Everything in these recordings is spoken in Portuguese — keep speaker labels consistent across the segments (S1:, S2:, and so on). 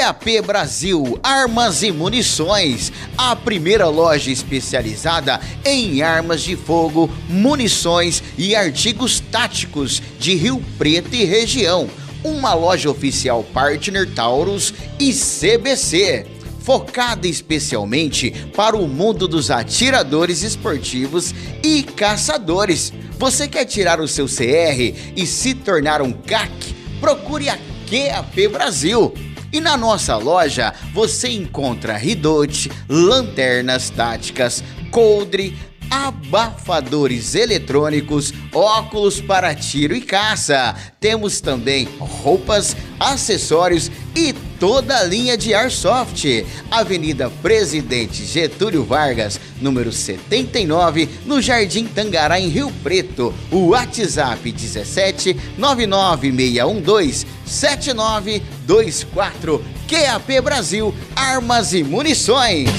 S1: QAP Brasil Armas e Munições, a primeira loja especializada em armas de fogo, munições e artigos táticos de Rio Preto e região. Uma loja oficial partner Taurus e CBC, focada especialmente para o mundo dos atiradores esportivos e caçadores. Você quer tirar o seu CR e se tornar um CAC? Procure a QAP Brasil. E na nossa loja você encontra ridote, lanternas táticas, coldre, abafadores eletrônicos, óculos para tiro e caça. Temos também roupas, acessórios e toda a linha de Airsoft. Avenida Presidente Getúlio Vargas, número 79, no Jardim Tangará, em Rio Preto. O WhatsApp 17 99612 7924. QAP Brasil Armas e Munições.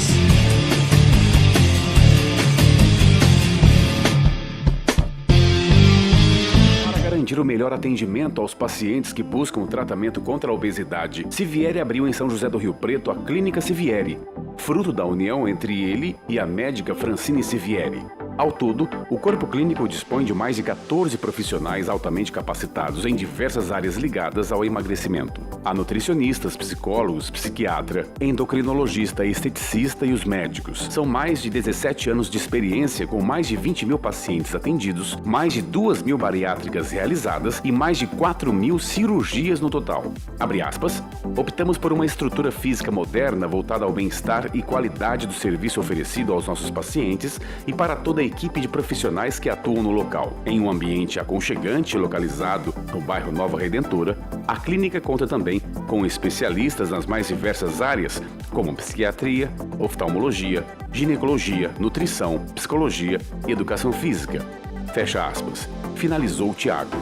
S2: Garantir o melhor atendimento aos pacientes que buscam o tratamento contra a obesidade, Sivieri abriu em São José do Rio Preto a Clínica Sivieri, fruto da união entre ele e a médica Francine Sivieri. Ao todo, o corpo clínico dispõe de mais de 14 profissionais altamente capacitados em diversas áreas ligadas ao emagrecimento. Há nutricionistas, psicólogos, psiquiatra, endocrinologista, esteticista e os médicos. São mais de 17 anos de experiência com mais de 20 mil pacientes atendidos, mais de 2.000 bariátricas realizadas e mais de 4.000 cirurgias no total. Abre aspas, optamos por uma estrutura física moderna voltada ao bem-estar e qualidade do serviço oferecido aos nossos pacientes e para toda a equipe de profissionais que atuam no local. Em um ambiente aconchegante localizado no bairro Nova Redentora, a clínica conta também com especialistas nas mais diversas áreas, como psiquiatria, oftalmologia, ginecologia, nutrição, psicologia e educação física. Fecha aspas. Finalizou Tiago.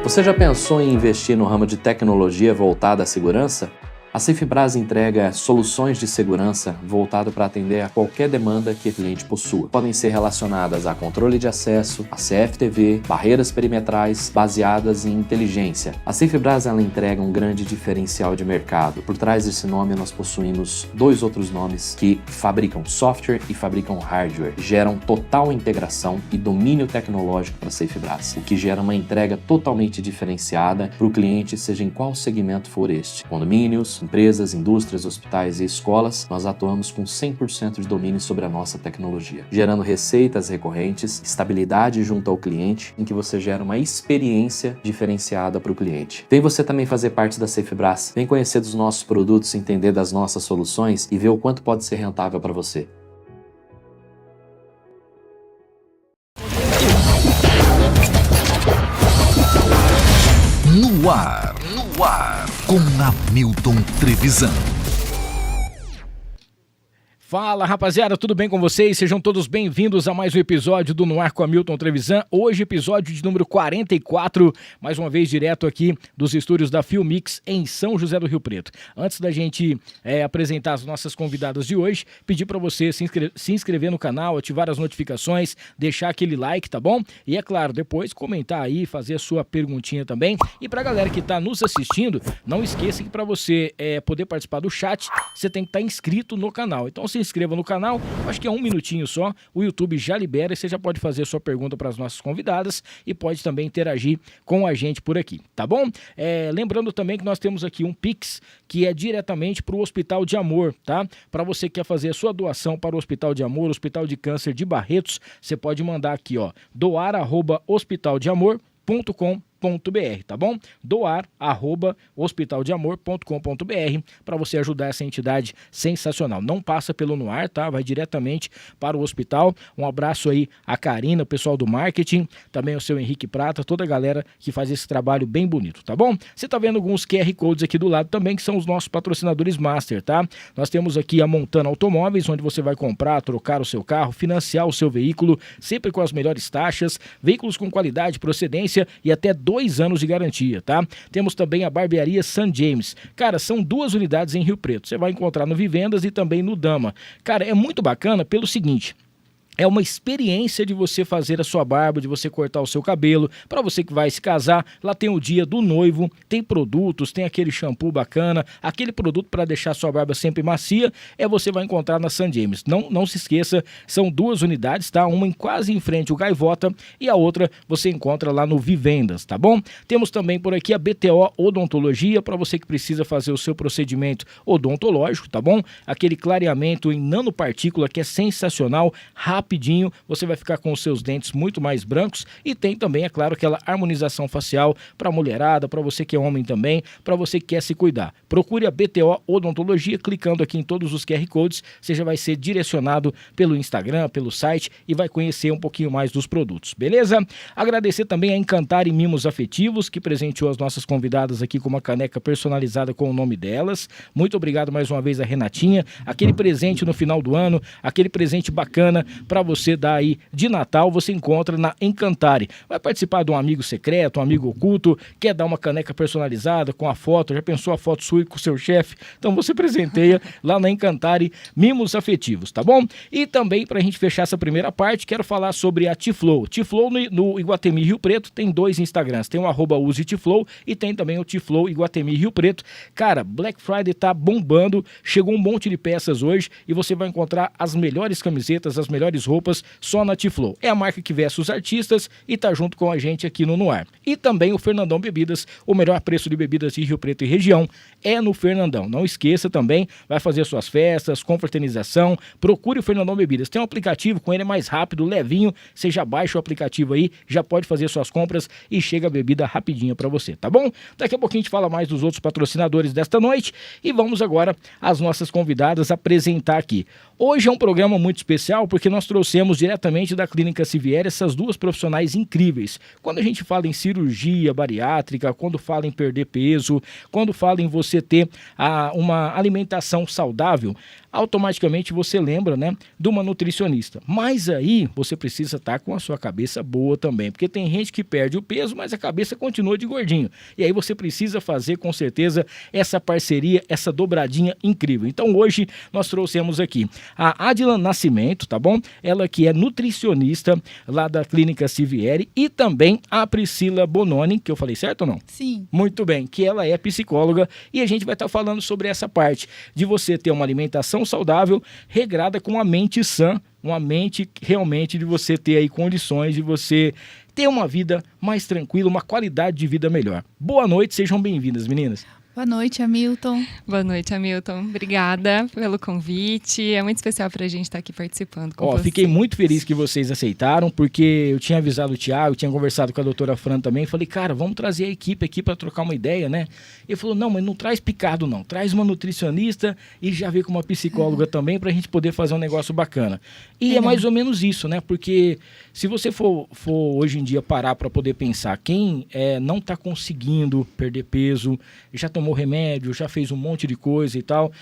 S3: Você já pensou em investir no ramo de tecnologia voltada à segurança? A Safebras entrega soluções de segurança voltado para atender a qualquer demanda que o cliente possua. Podem ser relacionadas a controle de acesso, a CFTV, barreiras perimetrais baseadas em inteligência. A Safebras ela entrega um grande diferencial de mercado. Por trás desse nome nós possuímos dois outros nomes que fabricam software e fabricam hardware. Geram total integração e domínio tecnológico para a Safebras, o que gera uma entrega totalmente diferenciada para o cliente, seja em qual segmento for este. Condomínios, empresas, indústrias, hospitais e escolas, nós atuamos com 100% de domínio sobre a nossa tecnologia, gerando receitas recorrentes, estabilidade junto ao cliente, em que você gera uma experiência diferenciada para o cliente. Vem você também fazer parte da Safebras, vem conhecer dos nossos produtos, entender das nossas soluções e ver o quanto pode ser rentável para você.
S4: No ar, com Hamilton Trevisan.
S5: Fala rapaziada, tudo bem com vocês? Sejam todos bem-vindos a mais um episódio do No Ar com Hamilton Trevisan. Hoje episódio de número 44, mais uma vez direto aqui dos estúdios da Filmix em São José do Rio Preto. Antes da gente apresentar as nossas convidadas de hoje, pedir para você se inscrever no canal, ativar as notificações, deixar aquele like, tá bom? E é claro, depois comentar aí, fazer a sua perguntinha também. E pra galera que tá nos assistindo, não esqueça que para você poder participar do chat, você tem que estar inscrito no canal. Então se inscreva no canal, acho que é 1 minutinho só, o YouTube já libera e você já pode fazer a sua pergunta para as nossas convidadas e pode também interagir com a gente por aqui, tá bom? Lembrando também que nós temos aqui um Pix que é diretamente para o Hospital de Amor, tá? Para você que quer fazer a sua doação para o Hospital de Amor, Hospital de Câncer de Barretos, você pode mandar aqui, ó, doar@hospitaldeamor.com.br, tá bom? doar@hospitaldeamor.com.br para você ajudar essa entidade sensacional. Não passa pelo No Ar, tá? Vai diretamente para o hospital. Um abraço aí a Karina, o pessoal do marketing, também o seu Henrique Prata, toda a galera que faz esse trabalho bem bonito, tá bom? Você tá vendo alguns QR Codes aqui do lado também, que são os nossos patrocinadores master, tá? Nós temos aqui a Montana Automóveis, onde você vai comprar, trocar o seu carro, financiar o seu veículo, sempre com as melhores taxas, veículos com qualidade, procedência e até 2 anos de garantia, tá? Temos também a Barbearia St. James. Cara, são 2 unidades em Rio Preto. Você vai encontrar no Vivendas e também no Dama. Cara, é muito bacana pelo seguinte... É uma experiência de você fazer a sua barba, de você cortar o seu cabelo. Para você que vai se casar, lá tem o dia do noivo, tem produtos, tem aquele shampoo bacana, aquele produto para deixar a sua barba sempre macia, você vai encontrar na St. James. Não se esqueça, são 2 unidades, tá? Uma quase em frente ao Gaivota e a outra você encontra lá no Vivendas, tá bom? Temos também por aqui a BTO Odontologia, para você que precisa fazer o seu procedimento odontológico, tá bom? Aquele clareamento em nanopartícula que é sensacional, rapidinho, você vai ficar com os seus dentes muito mais brancos e tem também, é claro, aquela harmonização facial para mulherada, para você que é homem também, para você que quer se cuidar. Procure a BTO Odontologia, clicando aqui em todos os QR Codes, você já vai ser direcionado pelo Instagram, pelo site e vai conhecer um pouquinho mais dos produtos, beleza? Agradecer também a Encantare Mimos Afetivos, que presenteou as nossas convidadas aqui com uma caneca personalizada com o nome delas. Muito obrigado mais uma vez a Renatinha, aquele presente no final do ano, aquele presente bacana para você dar aí de Natal, você encontra na Encantare. Vai participar de um amigo secreto, um amigo oculto, quer dar uma caneca personalizada com a foto, já pensou a foto sua com o seu chefe? Então você presenteia lá na Encantare Mimos Afetivos, tá bom? E também, para a gente fechar essa primeira parte, quero falar sobre a Tiflow. Tiflow no Iguatemi Rio Preto tem 2 Instagrams, tem o @usetiflow e tem também o Tiflow Iguatemi Rio Preto. Cara, Black Friday tá bombando, chegou um monte de peças hoje e você vai encontrar as melhores camisetas, as melhores roupas só na Tiflow. É a marca que veste os artistas e tá junto com a gente aqui no Ar. E também o Fernandão Bebidas, o melhor preço de bebidas de Rio Preto e região é no Fernandão. Não esqueça também, vai fazer suas festas, confraternização, procure o Fernandão Bebidas. Tem um aplicativo, com ele é mais rápido, levinho, você já baixa o aplicativo aí, já pode fazer suas compras e chega a bebida rapidinho para você, tá bom? Daqui a pouquinho a gente fala mais dos outros patrocinadores desta noite e vamos agora às nossas convidadas apresentar aqui. Hoje é um programa muito especial porque nós trouxemos diretamente da Clínica Sivieri essas 2 profissionais incríveis. Quando a gente fala em cirurgia bariátrica, quando fala em perder peso, quando fala em você ter uma alimentação saudável, automaticamente você lembra, né, de uma nutricionista. Mas aí você precisa estar com a sua cabeça boa também, porque tem gente que perde o peso, mas a cabeça continua de gordinho. E aí você precisa fazer, com certeza, essa parceria, essa dobradinha incrível. Então hoje nós trouxemos aqui a Adila Nascimento, tá bom? Ela que é nutricionista lá da Clínica Sivieri e também a Priscila Bononi, que eu falei certo ou não?
S6: Sim.
S5: Muito bem, que ela é psicóloga e a gente vai estar falando sobre essa parte de você ter uma alimentação saudável, regrada com a mente sã, uma mente realmente de você ter aí condições de você ter uma vida mais tranquila, uma qualidade de vida melhor. Boa noite, sejam bem-vindas, meninas.
S6: Boa noite, Hamilton.
S7: Boa noite, Hamilton. Obrigada pelo convite. É muito especial pra gente estar aqui participando com vocês.
S5: Fiquei muito feliz que vocês aceitaram, porque eu tinha avisado o Thiago, tinha conversado com a doutora Fran também. Falei, cara, vamos trazer a equipe aqui para trocar uma ideia, né? Ele falou, não, mas não traz picado não. Traz uma nutricionista e já vem com uma psicóloga também pra gente poder fazer um negócio bacana. E é mais ou menos isso, né? Porque se você for hoje em dia parar para poder pensar, quem não tá conseguindo perder peso, já tomou remédio, já fez um monte de coisa e tal,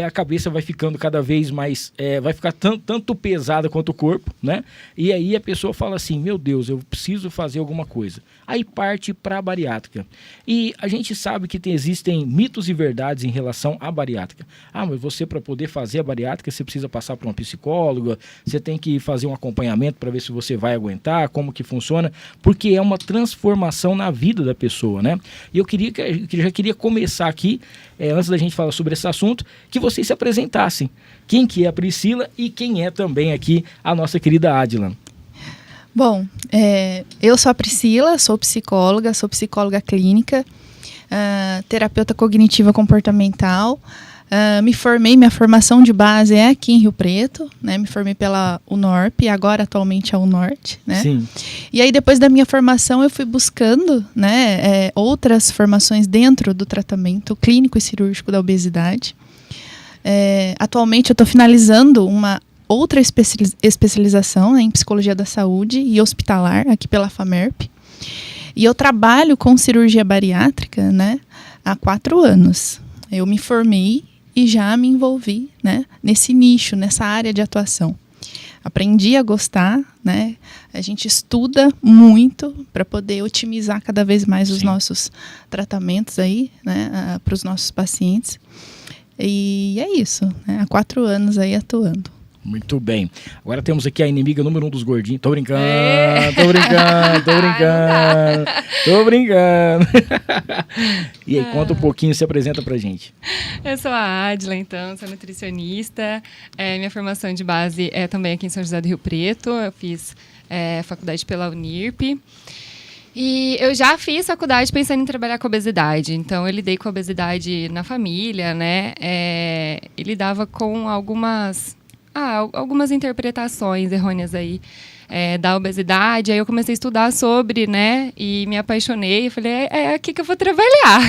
S5: a cabeça vai ficando cada vez mais, vai ficar tanto pesada quanto o corpo, né? E aí a pessoa fala assim, meu Deus, eu preciso fazer alguma coisa. Aí parte para a bariátrica. E a gente sabe que existem mitos e verdades em relação à bariátrica. Ah, mas você, para poder fazer a bariátrica, você precisa passar por uma psicóloga, você tem que fazer um acompanhamento para ver se você vai aguentar, como que funciona, porque é uma transformação na vida da pessoa, né? E eu já queria começar aqui, antes da gente falar sobre esse assunto, que vocês se apresentassem. Quem que é a Priscila e quem é também aqui a nossa querida Adila.
S6: Bom, eu sou a Priscila, sou psicóloga clínica, terapeuta cognitiva comportamental. Minha formação de base é aqui em Rio Preto, né? Me formei pela UNORP e agora atualmente é a UNORTE, né?
S5: Sim.
S6: E aí depois da minha formação eu fui buscando, né, outras formações dentro do tratamento clínico e cirúrgico da obesidade. Atualmente eu estou finalizando uma outra especialização, né, em psicologia da saúde e hospitalar aqui pela FAMERP. E eu trabalho com cirurgia bariátrica, né, há 4 anos. Eu me formei e já me envolvi, né, nesse nicho, nessa área de atuação. Aprendi a gostar, né? A gente estuda muito para poder otimizar cada vez mais os nossos tratamentos aí, né, para os nossos pacientes. E é isso, né? Há 4 anos aí atuando.
S5: Muito bem. Agora temos aqui a inimiga número 1 dos gordinhos. Tô brincando. E aí, conta um pouquinho, se apresenta pra gente.
S7: Eu sou a Adila, então, sou nutricionista. Minha formação de base é também aqui em São José do Rio Preto. Eu fiz faculdade pela Unirp. E eu já fiz faculdade pensando em trabalhar com obesidade. Então, eu lidei com a obesidade na família, né? E lidava com algumas interpretações errôneas aí da obesidade. Aí eu comecei a estudar sobre, né? E me apaixonei. E falei, é aqui que eu vou trabalhar.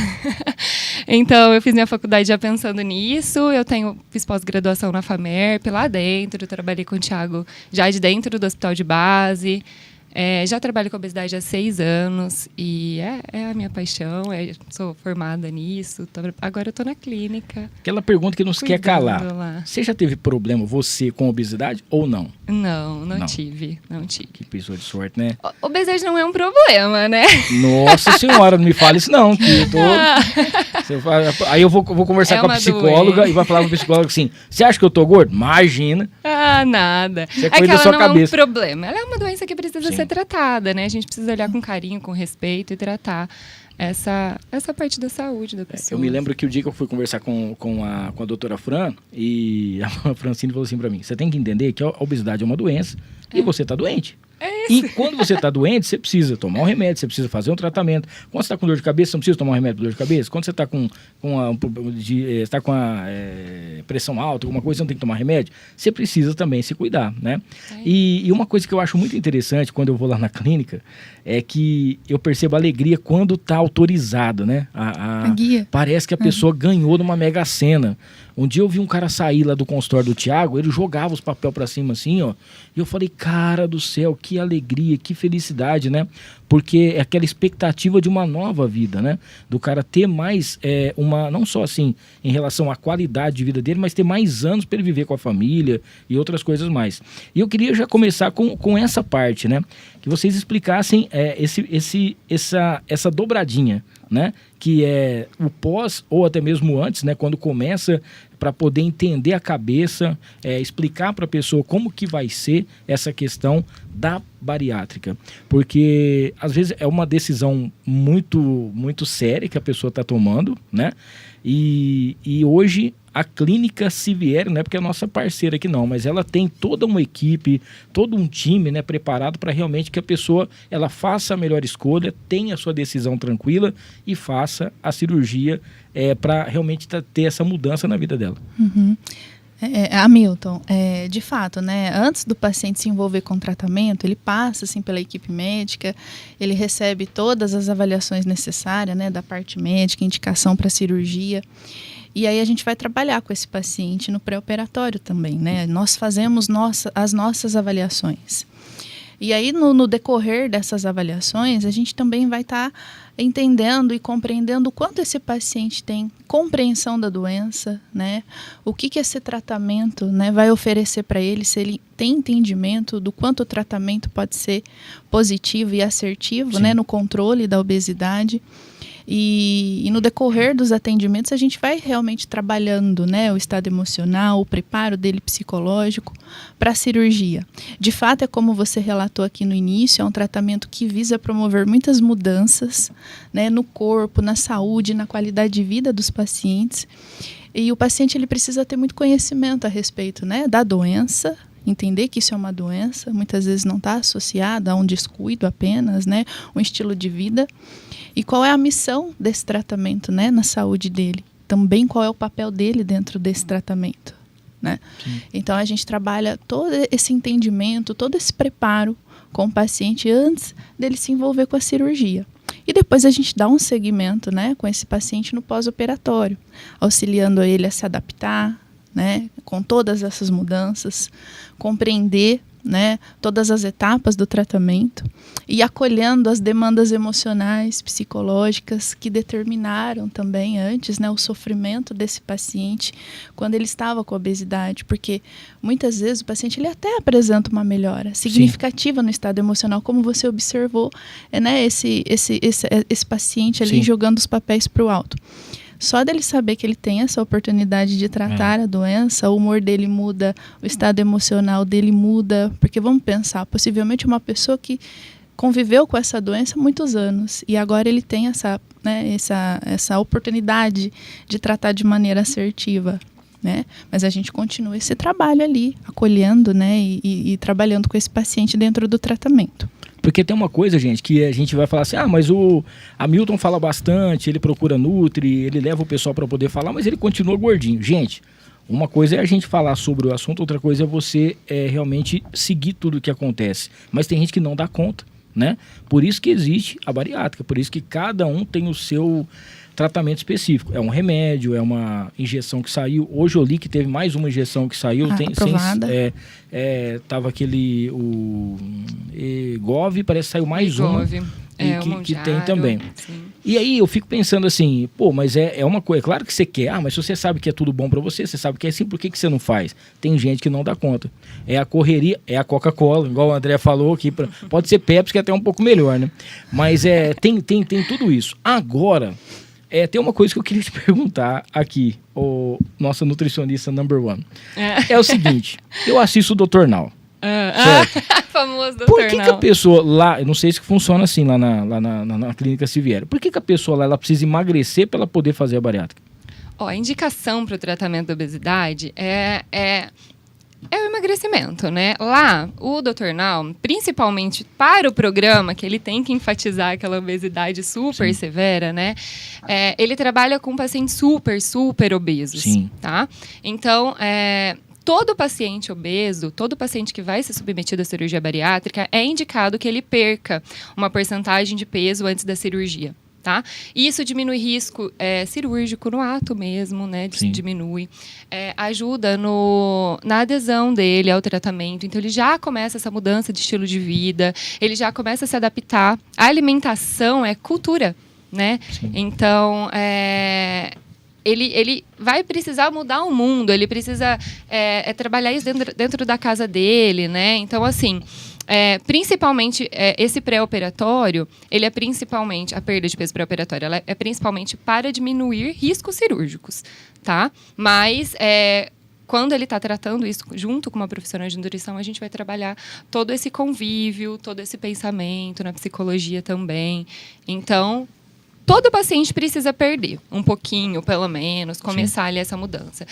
S7: Então, eu fiz minha faculdade já pensando nisso. Fiz pós-graduação na FAMERP lá dentro. Eu trabalhei com o Thiago já de dentro do hospital de base. Já trabalho com obesidade há 6 anos e é a minha paixão, sou formada nisso, agora eu tô na clínica.
S5: Aquela pergunta que não se quer calar.
S7: Lá.
S5: Você já teve problema, você, com obesidade ou não?
S7: Não tive.
S5: Que pessoa de sorte, né?
S7: Obesidade não é um problema, né?
S5: Nossa senhora, não me fale isso não, que eu tô... Aí eu vou conversar com a psicóloga doença. E vai falar com o psicólogo assim, você acha que eu tô gordo? Imagina.
S7: Nada.
S5: Você cuida da sua
S7: não
S5: cabeça.
S7: É um problema, ela é uma doença que precisa ser tratada, né? A gente precisa olhar com carinho, com respeito e tratar essa parte da saúde da pessoa.
S5: Eu me lembro que o dia que eu fui conversar com a doutora Fran, e a Francine falou assim pra mim, você tem que entender que a obesidade é uma doença e você tá doente. E quando você está doente, você precisa tomar um remédio, você precisa fazer um tratamento. Quando você está com dor de cabeça, você não precisa tomar um remédio para dor de cabeça. Quando você está com a pressão alta, alguma coisa, você não tem que tomar remédio. Você precisa também se cuidar, né? E uma coisa que eu acho muito interessante quando eu vou lá na clínica é que eu percebo a alegria quando está autorizado, né? A guia. Parece que a pessoa ganhou numa Mega Sena. Um dia eu vi um cara sair lá do consultório do Thiago, ele jogava os papéis pra cima assim, ó. E eu falei, cara do céu, que alegria, que felicidade, né? Porque é aquela expectativa de uma nova vida, né? Do cara ter mais, não só assim, em relação à qualidade de vida dele, mas ter mais anos para ele viver com a família e outras coisas mais. E eu queria já começar com essa parte, né? Que vocês explicassem essa dobradinha, né? Que é o pós ou até mesmo antes, né? Quando começa, para poder entender a cabeça, explicar para a pessoa como que vai ser essa questão da bariátrica. Porque às vezes é uma decisão muito, muito séria que a pessoa está tomando, né? E hoje a clínica Civieri, não é porque é a nossa parceira aqui não, mas ela tem toda uma equipe, todo um time, né, preparado para realmente que a pessoa ela faça a melhor escolha, tenha a sua decisão tranquila e faça a cirurgia para realmente ter essa mudança na vida dela.
S6: Uhum. Hamilton, de fato, né, antes do paciente se envolver com o tratamento, ele passa assim, pela equipe médica, ele recebe todas as avaliações necessárias, né, da parte médica, indicação para cirurgia. E aí a gente vai trabalhar com esse paciente no pré-operatório também, né? Nós fazemos as nossas avaliações. E aí no decorrer dessas avaliações, a gente também vai estar entendendo e compreendendo o quanto esse paciente tem compreensão da doença, né? O que esse tratamento, né, vai oferecer para ele, se ele tem entendimento do quanto o tratamento pode ser positivo e assertivo, né, no controle da obesidade. E no decorrer dos atendimentos a gente vai realmente trabalhando, né, o estado emocional, o preparo dele psicológico para a cirurgia. De fato, é como você relatou aqui no início, é um tratamento que visa promover muitas mudanças, né, no corpo, na saúde, na qualidade de vida dos pacientes. E o paciente ele precisa ter muito conhecimento a respeito, né, da doença, entender que isso é uma doença, muitas vezes não está associada a um descuido apenas, né, um estilo de vida. E qual é a missão desse tratamento, né, na saúde dele? Também qual é o papel dele dentro desse tratamento, né? Então a gente trabalha todo esse entendimento, todo esse preparo com o paciente antes dele se envolver com a cirurgia. E depois a gente dá um segmento, né, com esse paciente no pós-operatório, auxiliando ele a se adaptar, né, com todas essas mudanças, compreender, né, todas as etapas do tratamento e acolhendo as demandas emocionais, psicológicas que determinaram também antes, né, o sofrimento desse paciente quando ele estava com obesidade, porque muitas vezes o paciente ele até apresenta uma melhora significativa no estado emocional, como você observou, né, esse paciente ali jogando os papéis para o alto. Só dele saber que ele tem essa oportunidade de tratar a doença, o humor dele muda, o estado emocional dele muda. Porque vamos pensar, possivelmente uma pessoa que conviveu com essa doença há muitos anos e agora ele tem essa oportunidade de tratar de maneira assertiva, né? Mas a gente continua esse trabalho ali, acolhendo, né? E trabalhando com esse paciente dentro do tratamento.
S5: Porque tem uma coisa, gente, que a gente vai falar assim, mas o Hamilton fala bastante, ele procura Nutri, ele leva o pessoal para poder falar, mas ele continua gordinho. Gente, uma coisa é a gente falar sobre o assunto, outra coisa é você realmente seguir tudo o que acontece. Mas tem gente que não dá conta, né? Por isso que existe a bariátrica, por isso que cada um tem o seu tratamento específico. É um remédio, é uma injeção que saiu. Hoje eu li que teve mais uma injeção que saiu.
S6: Aprovada.
S5: Tava aquele... O Egov, parece que saiu mais uma. Que tem também.
S7: Sim.
S5: E aí eu fico pensando assim, mas é uma coisa, claro que você quer, mas se você sabe que é tudo bom pra você sabe que é assim, por que você não faz? Tem gente que não dá conta. É a correria, é a Coca-Cola, igual o André falou aqui, pode ser Pepsi, que é até um pouco melhor, né? Mas tem tudo isso. Agora, tem uma coisa que eu queria te perguntar aqui, o nossa nutricionista number one. É o seguinte, eu assisto o Dr. Now.
S7: Famoso Dr.
S5: Por que a pessoa lá, eu não sei se funciona assim lá na clínica Siviero, por que a pessoa lá ela precisa emagrecer para ela poder fazer a bariátrica?
S7: A indicação para o tratamento da obesidade é o emagrecimento, né? Lá, o Dr. Now, principalmente para o programa, que ele tem que enfatizar aquela obesidade super severa, né? Ele trabalha com pacientes super, super obesos, tá? Então, todo paciente obeso, todo paciente que vai ser submetido à cirurgia bariátrica, é indicado que ele perca uma porcentagem de peso antes da cirurgia, tá? Isso diminui risco cirúrgico no ato mesmo, né? Diminui. Ajuda na adesão dele ao tratamento. Então, ele já começa essa mudança de estilo de vida, ele já começa a se adaptar. A alimentação é cultura, né? Então, ele vai precisar mudar o mundo, ele precisa trabalhar isso dentro da casa dele, né? Então, assim, principalmente esse pré-operatório, ele é principalmente, a perda de peso pré-operatória, ela é principalmente para diminuir riscos cirúrgicos, tá? Mas quando ele está tratando isso junto com uma profissional de nutrição, a gente vai trabalhar todo esse convívio, todo esse pensamento, na psicologia também. Então, todo paciente precisa perder um pouquinho, pelo menos, começar ali essa mudança.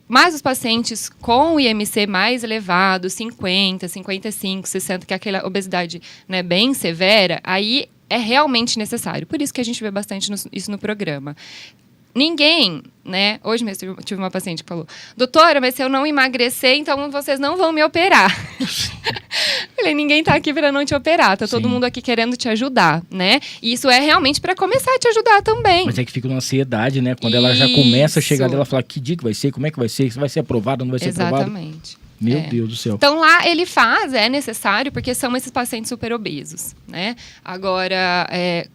S7: Mas os pacientes com o IMC mais elevado, 50, 55, 60, que é aquela obesidade, né, bem severa, aí é realmente necessário. Por isso que a gente vê bastante isso no programa. Ninguém, né? Hoje mesmo eu tive uma paciente que falou: doutora, mas se eu não emagrecer, então vocês não vão me operar. Falei, ninguém tá aqui para não te operar, tá todo mundo aqui querendo te ajudar, né? E isso é realmente para começar a te ajudar também.
S5: Mas é que fica uma ansiedade, né? Quando ela já começa a chegar dela, falar que dia que vai ser, como é que vai ser, se vai ser aprovado ou não vai ser aprovado.
S7: Exatamente.
S5: Meu Deus do céu.
S7: Então, lá ele é necessário, porque são esses pacientes super obesos, né? Agora,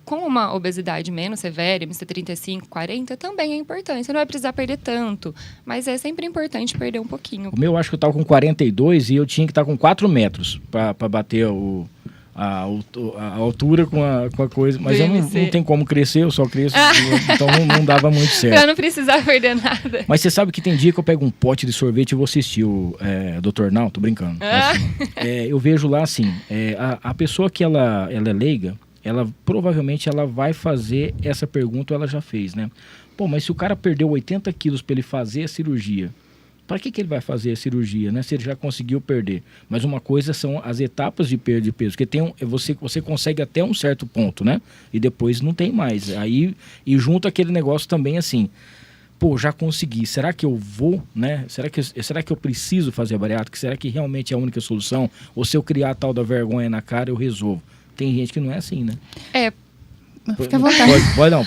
S7: com uma obesidade menos severa, MC 35, 40, também é importante. Você não vai precisar perder tanto, mas é sempre importante perder um pouquinho.
S5: O meu, acho que eu tava com 42 e eu tinha que estar com 4 metros para bater a altura com a coisa, mas eu não tenho como crescer, eu só cresço, então não dava muito certo.
S7: Pra não precisar perder nada.
S5: Mas você sabe que tem dia que eu pego um pote de sorvete e vou assistir o Dr. Now, tô brincando. Eu vejo lá assim, a pessoa que ela é leiga, ela provavelmente ela vai fazer essa pergunta, ela já fez, né? Mas se o cara perdeu 80 quilos para ele fazer a cirurgia, para que ele vai fazer a cirurgia, né? Se ele já conseguiu perder. Mas uma coisa são as etapas de perda de peso, porque você consegue até um certo ponto, né? E depois não tem mais. Aí, e junto aquele negócio também assim, já consegui, será que eu vou, né? Será que eu preciso fazer a bariátrica? Será que realmente é a única solução? Ou se eu criar a tal da vergonha na cara, eu resolvo? Tem gente que não é assim, né?
S6: Fica à vontade.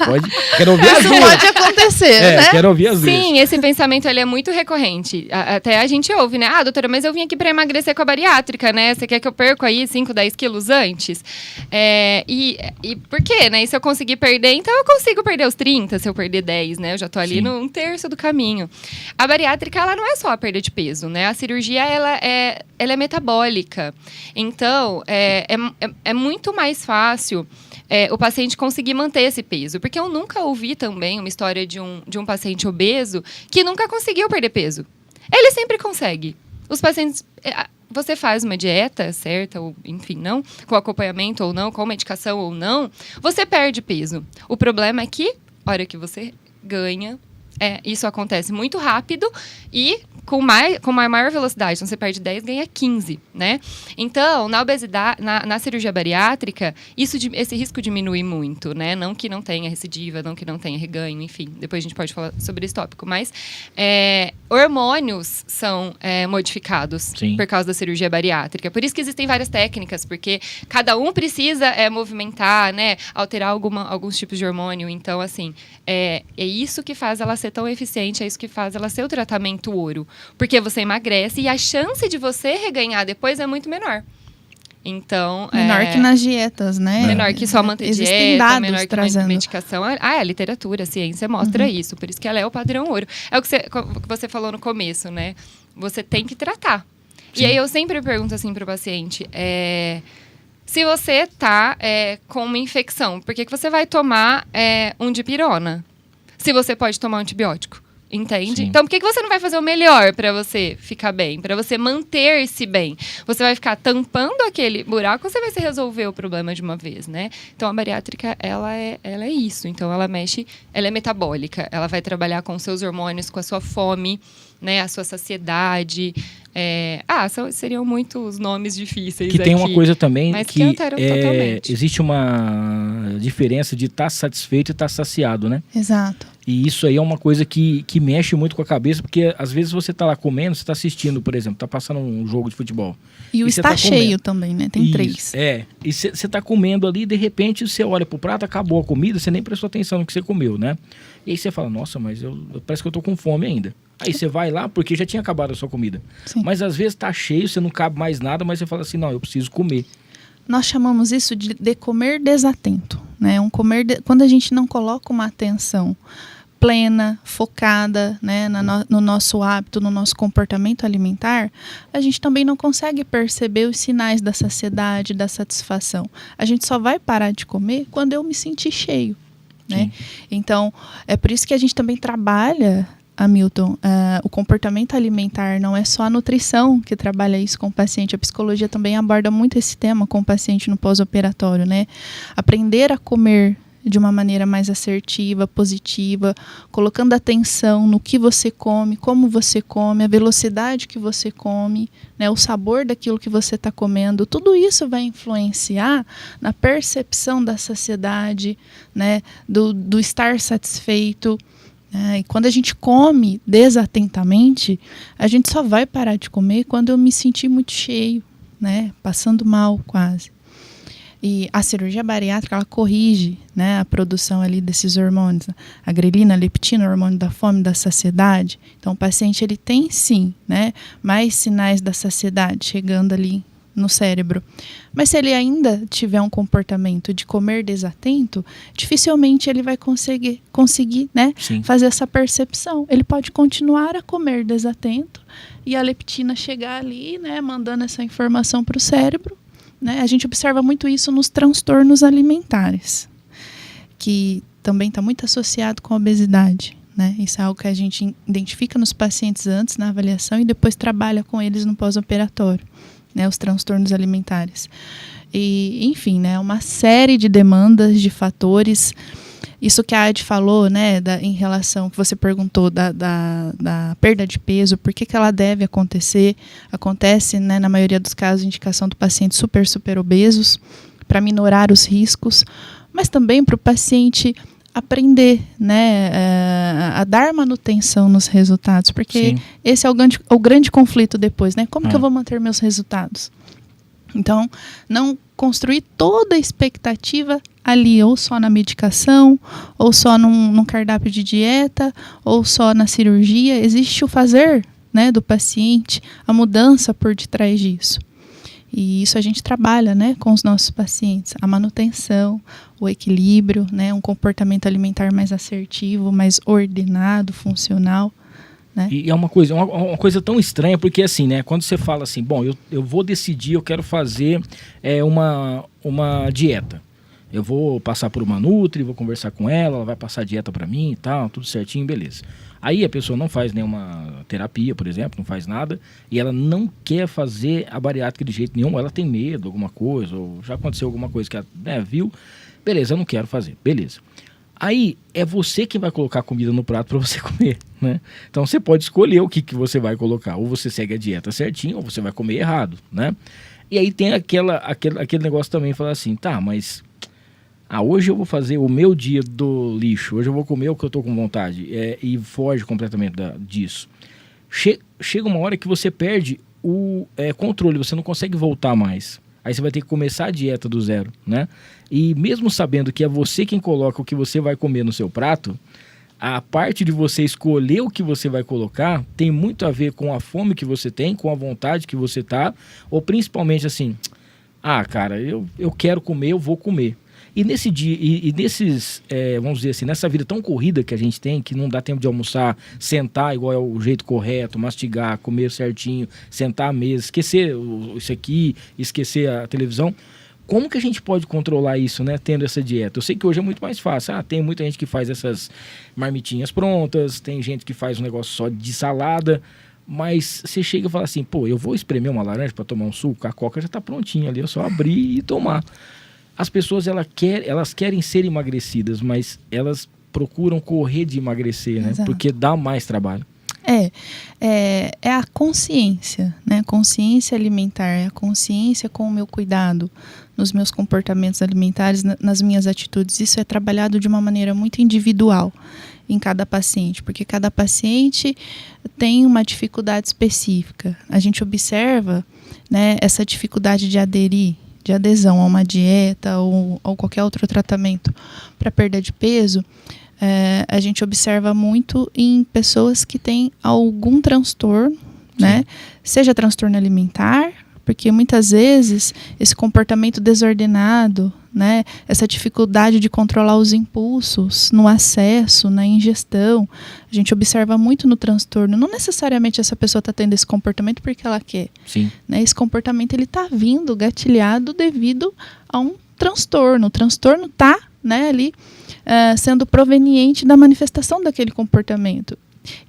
S5: Pode. Quero ouvir as duas.
S6: Isso pode acontecer, né?
S5: Quero ouvir as duas.
S7: Sim, esse pensamento ele é muito recorrente. Até a gente ouve, né? Doutora, mas eu vim aqui para emagrecer com a bariátrica, né? Você quer que eu perca aí 5, 10 quilos antes? E por quê, né? E se eu conseguir perder, então eu consigo perder os 30, se eu perder 10, né? Eu já tô ali no 1/3 do caminho. A bariátrica, ela não é só a perda de peso, né? A cirurgia, ela é metabólica. Então, é muito mais fácil o paciente conseguir manter esse peso. Porque eu nunca ouvi também uma história de um paciente obeso que nunca conseguiu perder peso. Ele sempre consegue. Os pacientes... Você faz uma dieta certa, ou enfim, não, com acompanhamento ou não, com medicação ou não, você perde peso. O problema é que, a hora que você ganha, isso acontece muito rápido e com uma maior velocidade. Então, você perde 10, ganha 15, né? Então, na obesidade, na cirurgia bariátrica, esse risco diminui muito, né? Não que não tenha recidiva, não que não tenha reganho, enfim. Depois a gente pode falar sobre esse tópico. Mas hormônios são modificados por causa da cirurgia bariátrica. Por isso que existem várias técnicas, porque cada um precisa movimentar, né? Alterar alguns tipos de hormônio. Então, assim, é isso que faz ela ser tão eficiente, é isso que faz ela ser o tratamento ouro. Porque você emagrece e a chance de você reganhar depois é muito menor. Então,
S6: menor que nas dietas, né?
S7: Menor que só manter
S6: Existem
S7: dieta,
S6: dados
S7: menor que
S6: trazendo.
S7: medicação. A literatura, a ciência mostra isso. Por isso que ela é o padrão ouro. É o que você falou no começo, né? Você tem que tratar. Sim. E aí eu sempre pergunto assim pro paciente, se você tá com uma infecção, por que você vai tomar um dipirona? Se você pode tomar um antibiótico. Entende? Sim. Então, por que você não vai fazer o melhor para você ficar bem? Para você manter-se bem? Você vai ficar tampando aquele buraco ou você vai se resolver o problema de uma vez, né? Então, a bariátrica, ela é isso. Então, ela é metabólica. Ela vai trabalhar com os seus hormônios, com a sua fome, né? A sua saciedade. Seriam muitos nomes difíceis
S5: que tem
S7: aqui,
S5: uma coisa também
S7: mas que alteram totalmente.
S5: Existe uma diferença de estar satisfeito e estar saciado, né?
S6: Exato.
S5: E isso aí é uma coisa que mexe muito com a cabeça, porque às vezes você tá lá comendo, você tá assistindo, por exemplo, tá passando um jogo de futebol.
S6: E o está cheio também, né? Tem 3.
S5: E você tá comendo ali, de repente você olha pro prato, acabou a comida, você nem prestou atenção no que você comeu, né? E aí você fala, nossa, mas parece que eu tô com fome ainda. Aí você vai lá, porque já tinha acabado a sua comida. Sim. Mas às vezes tá cheio, você não cabe mais nada, mas você fala assim, não, eu preciso comer.
S6: Nós chamamos isso de comer desatento, né? Quando a gente não coloca uma atenção plena, focada, né, no nosso hábito, no nosso comportamento alimentar, a gente também não consegue perceber os sinais da saciedade, da satisfação. A gente só vai parar de comer quando eu me sentir cheio, né? Então, é por isso que a gente também trabalha, Hamilton, o comportamento alimentar, não é só a nutrição que trabalha isso com o paciente, a psicologia também aborda muito esse tema com o paciente no pós-operatório, né? Aprender a comer de uma maneira mais assertiva, positiva, colocando atenção no que você come, como você come, a velocidade que você come, né, o sabor daquilo que você está comendo. Tudo isso vai influenciar na percepção da saciedade, né, do estar satisfeito. E quando a gente come desatentamente, a gente só vai parar de comer quando eu me sentir muito cheio, né, passando mal quase. E a cirurgia bariátrica, ela corrige, né, a produção ali desses hormônios, a grelina, a leptina, o hormônio da fome, da saciedade. Então, o paciente, ele tem sim, né, mais sinais da saciedade chegando ali no cérebro. Mas se ele ainda tiver um comportamento de comer desatento, dificilmente ele vai conseguir, né, fazer essa percepção. Ele pode continuar a comer desatento e a leptina chegar ali, né, mandando essa informação para o cérebro. Né? A gente observa muito isso nos transtornos alimentares, que também está muito associado com a obesidade. Né? Isso é algo que a gente identifica nos pacientes antes, na avaliação, e depois trabalha com eles no pós-operatório, né? Os transtornos alimentares. E, enfim, né? Uma série de demandas, de fatores. Isso que a Adi falou, né, em relação, que você perguntou da perda de peso, por que ela deve acontecer? Acontece, né, na maioria dos casos, indicação do paciente super obesos, para minorar os riscos, mas também para o paciente aprender, né, a dar manutenção nos resultados, porque esse é o grande conflito depois, né? Como que eu vou manter meus resultados? Então, não construir toda a expectativa ali, ou só na medicação, ou só num cardápio de dieta, ou só na cirurgia. Existe o fazer, né, do paciente, a mudança por detrás disso. E isso a gente trabalha, né, com os nossos pacientes. A manutenção, o equilíbrio, né, um comportamento alimentar mais assertivo, mais ordenado, funcional. Né?
S5: E é uma coisa tão estranha, porque assim, né, quando você fala assim, bom, eu vou decidir, eu quero fazer uma dieta. eu vou passar por uma nutri, vou conversar com ela vai passar dieta pra mim e tal, tudo certinho, beleza. Aí a pessoa não faz nenhuma terapia, por exemplo, não faz nada, e ela não quer fazer a bariátrica de jeito nenhum, ela tem medo de alguma coisa, ou já aconteceu alguma coisa que ela viu, beleza, eu não quero fazer, beleza. Aí é você que vai colocar comida no prato para você comer, né? Então você pode escolher o que você vai colocar, ou você segue a dieta certinho, ou você vai comer errado, né? E aí tem aquele negócio também, falar assim, tá, mas hoje eu vou fazer o meu dia do lixo, hoje eu vou comer o que eu tô com vontade, e foge completamente disso. Chega uma hora que você perde o controle, você não consegue voltar mais. Aí você vai ter que começar a dieta do zero, né? E mesmo sabendo que é você quem coloca o que você vai comer no seu prato, a parte de você escolher o que você vai colocar tem muito a ver com a fome que você tem, com a vontade que você tá, ou principalmente assim, cara, eu quero comer, eu vou comer. E nesse dia, e nesses, vamos dizer assim, nessa vida tão corrida que a gente tem, que não dá tempo de almoçar, sentar igual é o jeito correto, mastigar, comer certinho, sentar à mesa, esquecer isso aqui, esquecer a televisão, como que a gente pode controlar isso, né, tendo essa dieta? Eu sei que hoje é muito mais fácil, tem muita gente que faz essas marmitinhas prontas, tem gente que faz um negócio só de salada, mas você chega e fala assim, pô, eu vou espremer uma laranja para tomar um suco, a coca já tá prontinha ali, é só abrir e tomar. As pessoas elas querem ser emagrecidas, mas elas procuram correr de emagrecer, né?
S6: Exato.
S5: Porque dá mais trabalho.
S6: É a consciência, né? Consciência alimentar, é a consciência com o meu cuidado nos meus comportamentos alimentares, nas minhas atitudes. Isso é trabalhado de uma maneira muito individual em cada paciente, porque cada paciente tem uma dificuldade específica. A gente observa, né, essa dificuldade de adesão a uma dieta ou qualquer outro tratamento para perda de peso, a gente observa muito em pessoas que têm algum transtorno, né? Seja transtorno alimentar, porque muitas vezes esse comportamento desordenado, né? Essa dificuldade de controlar os impulsos no acesso, na ingestão, a gente observa muito no transtorno. Não necessariamente essa pessoa está tendo esse comportamento porque ela quer.
S5: Sim.
S6: Né? Esse comportamento ele está vindo gatilhado devido a um transtorno. O transtorno está, né, ali sendo proveniente da manifestação daquele comportamento.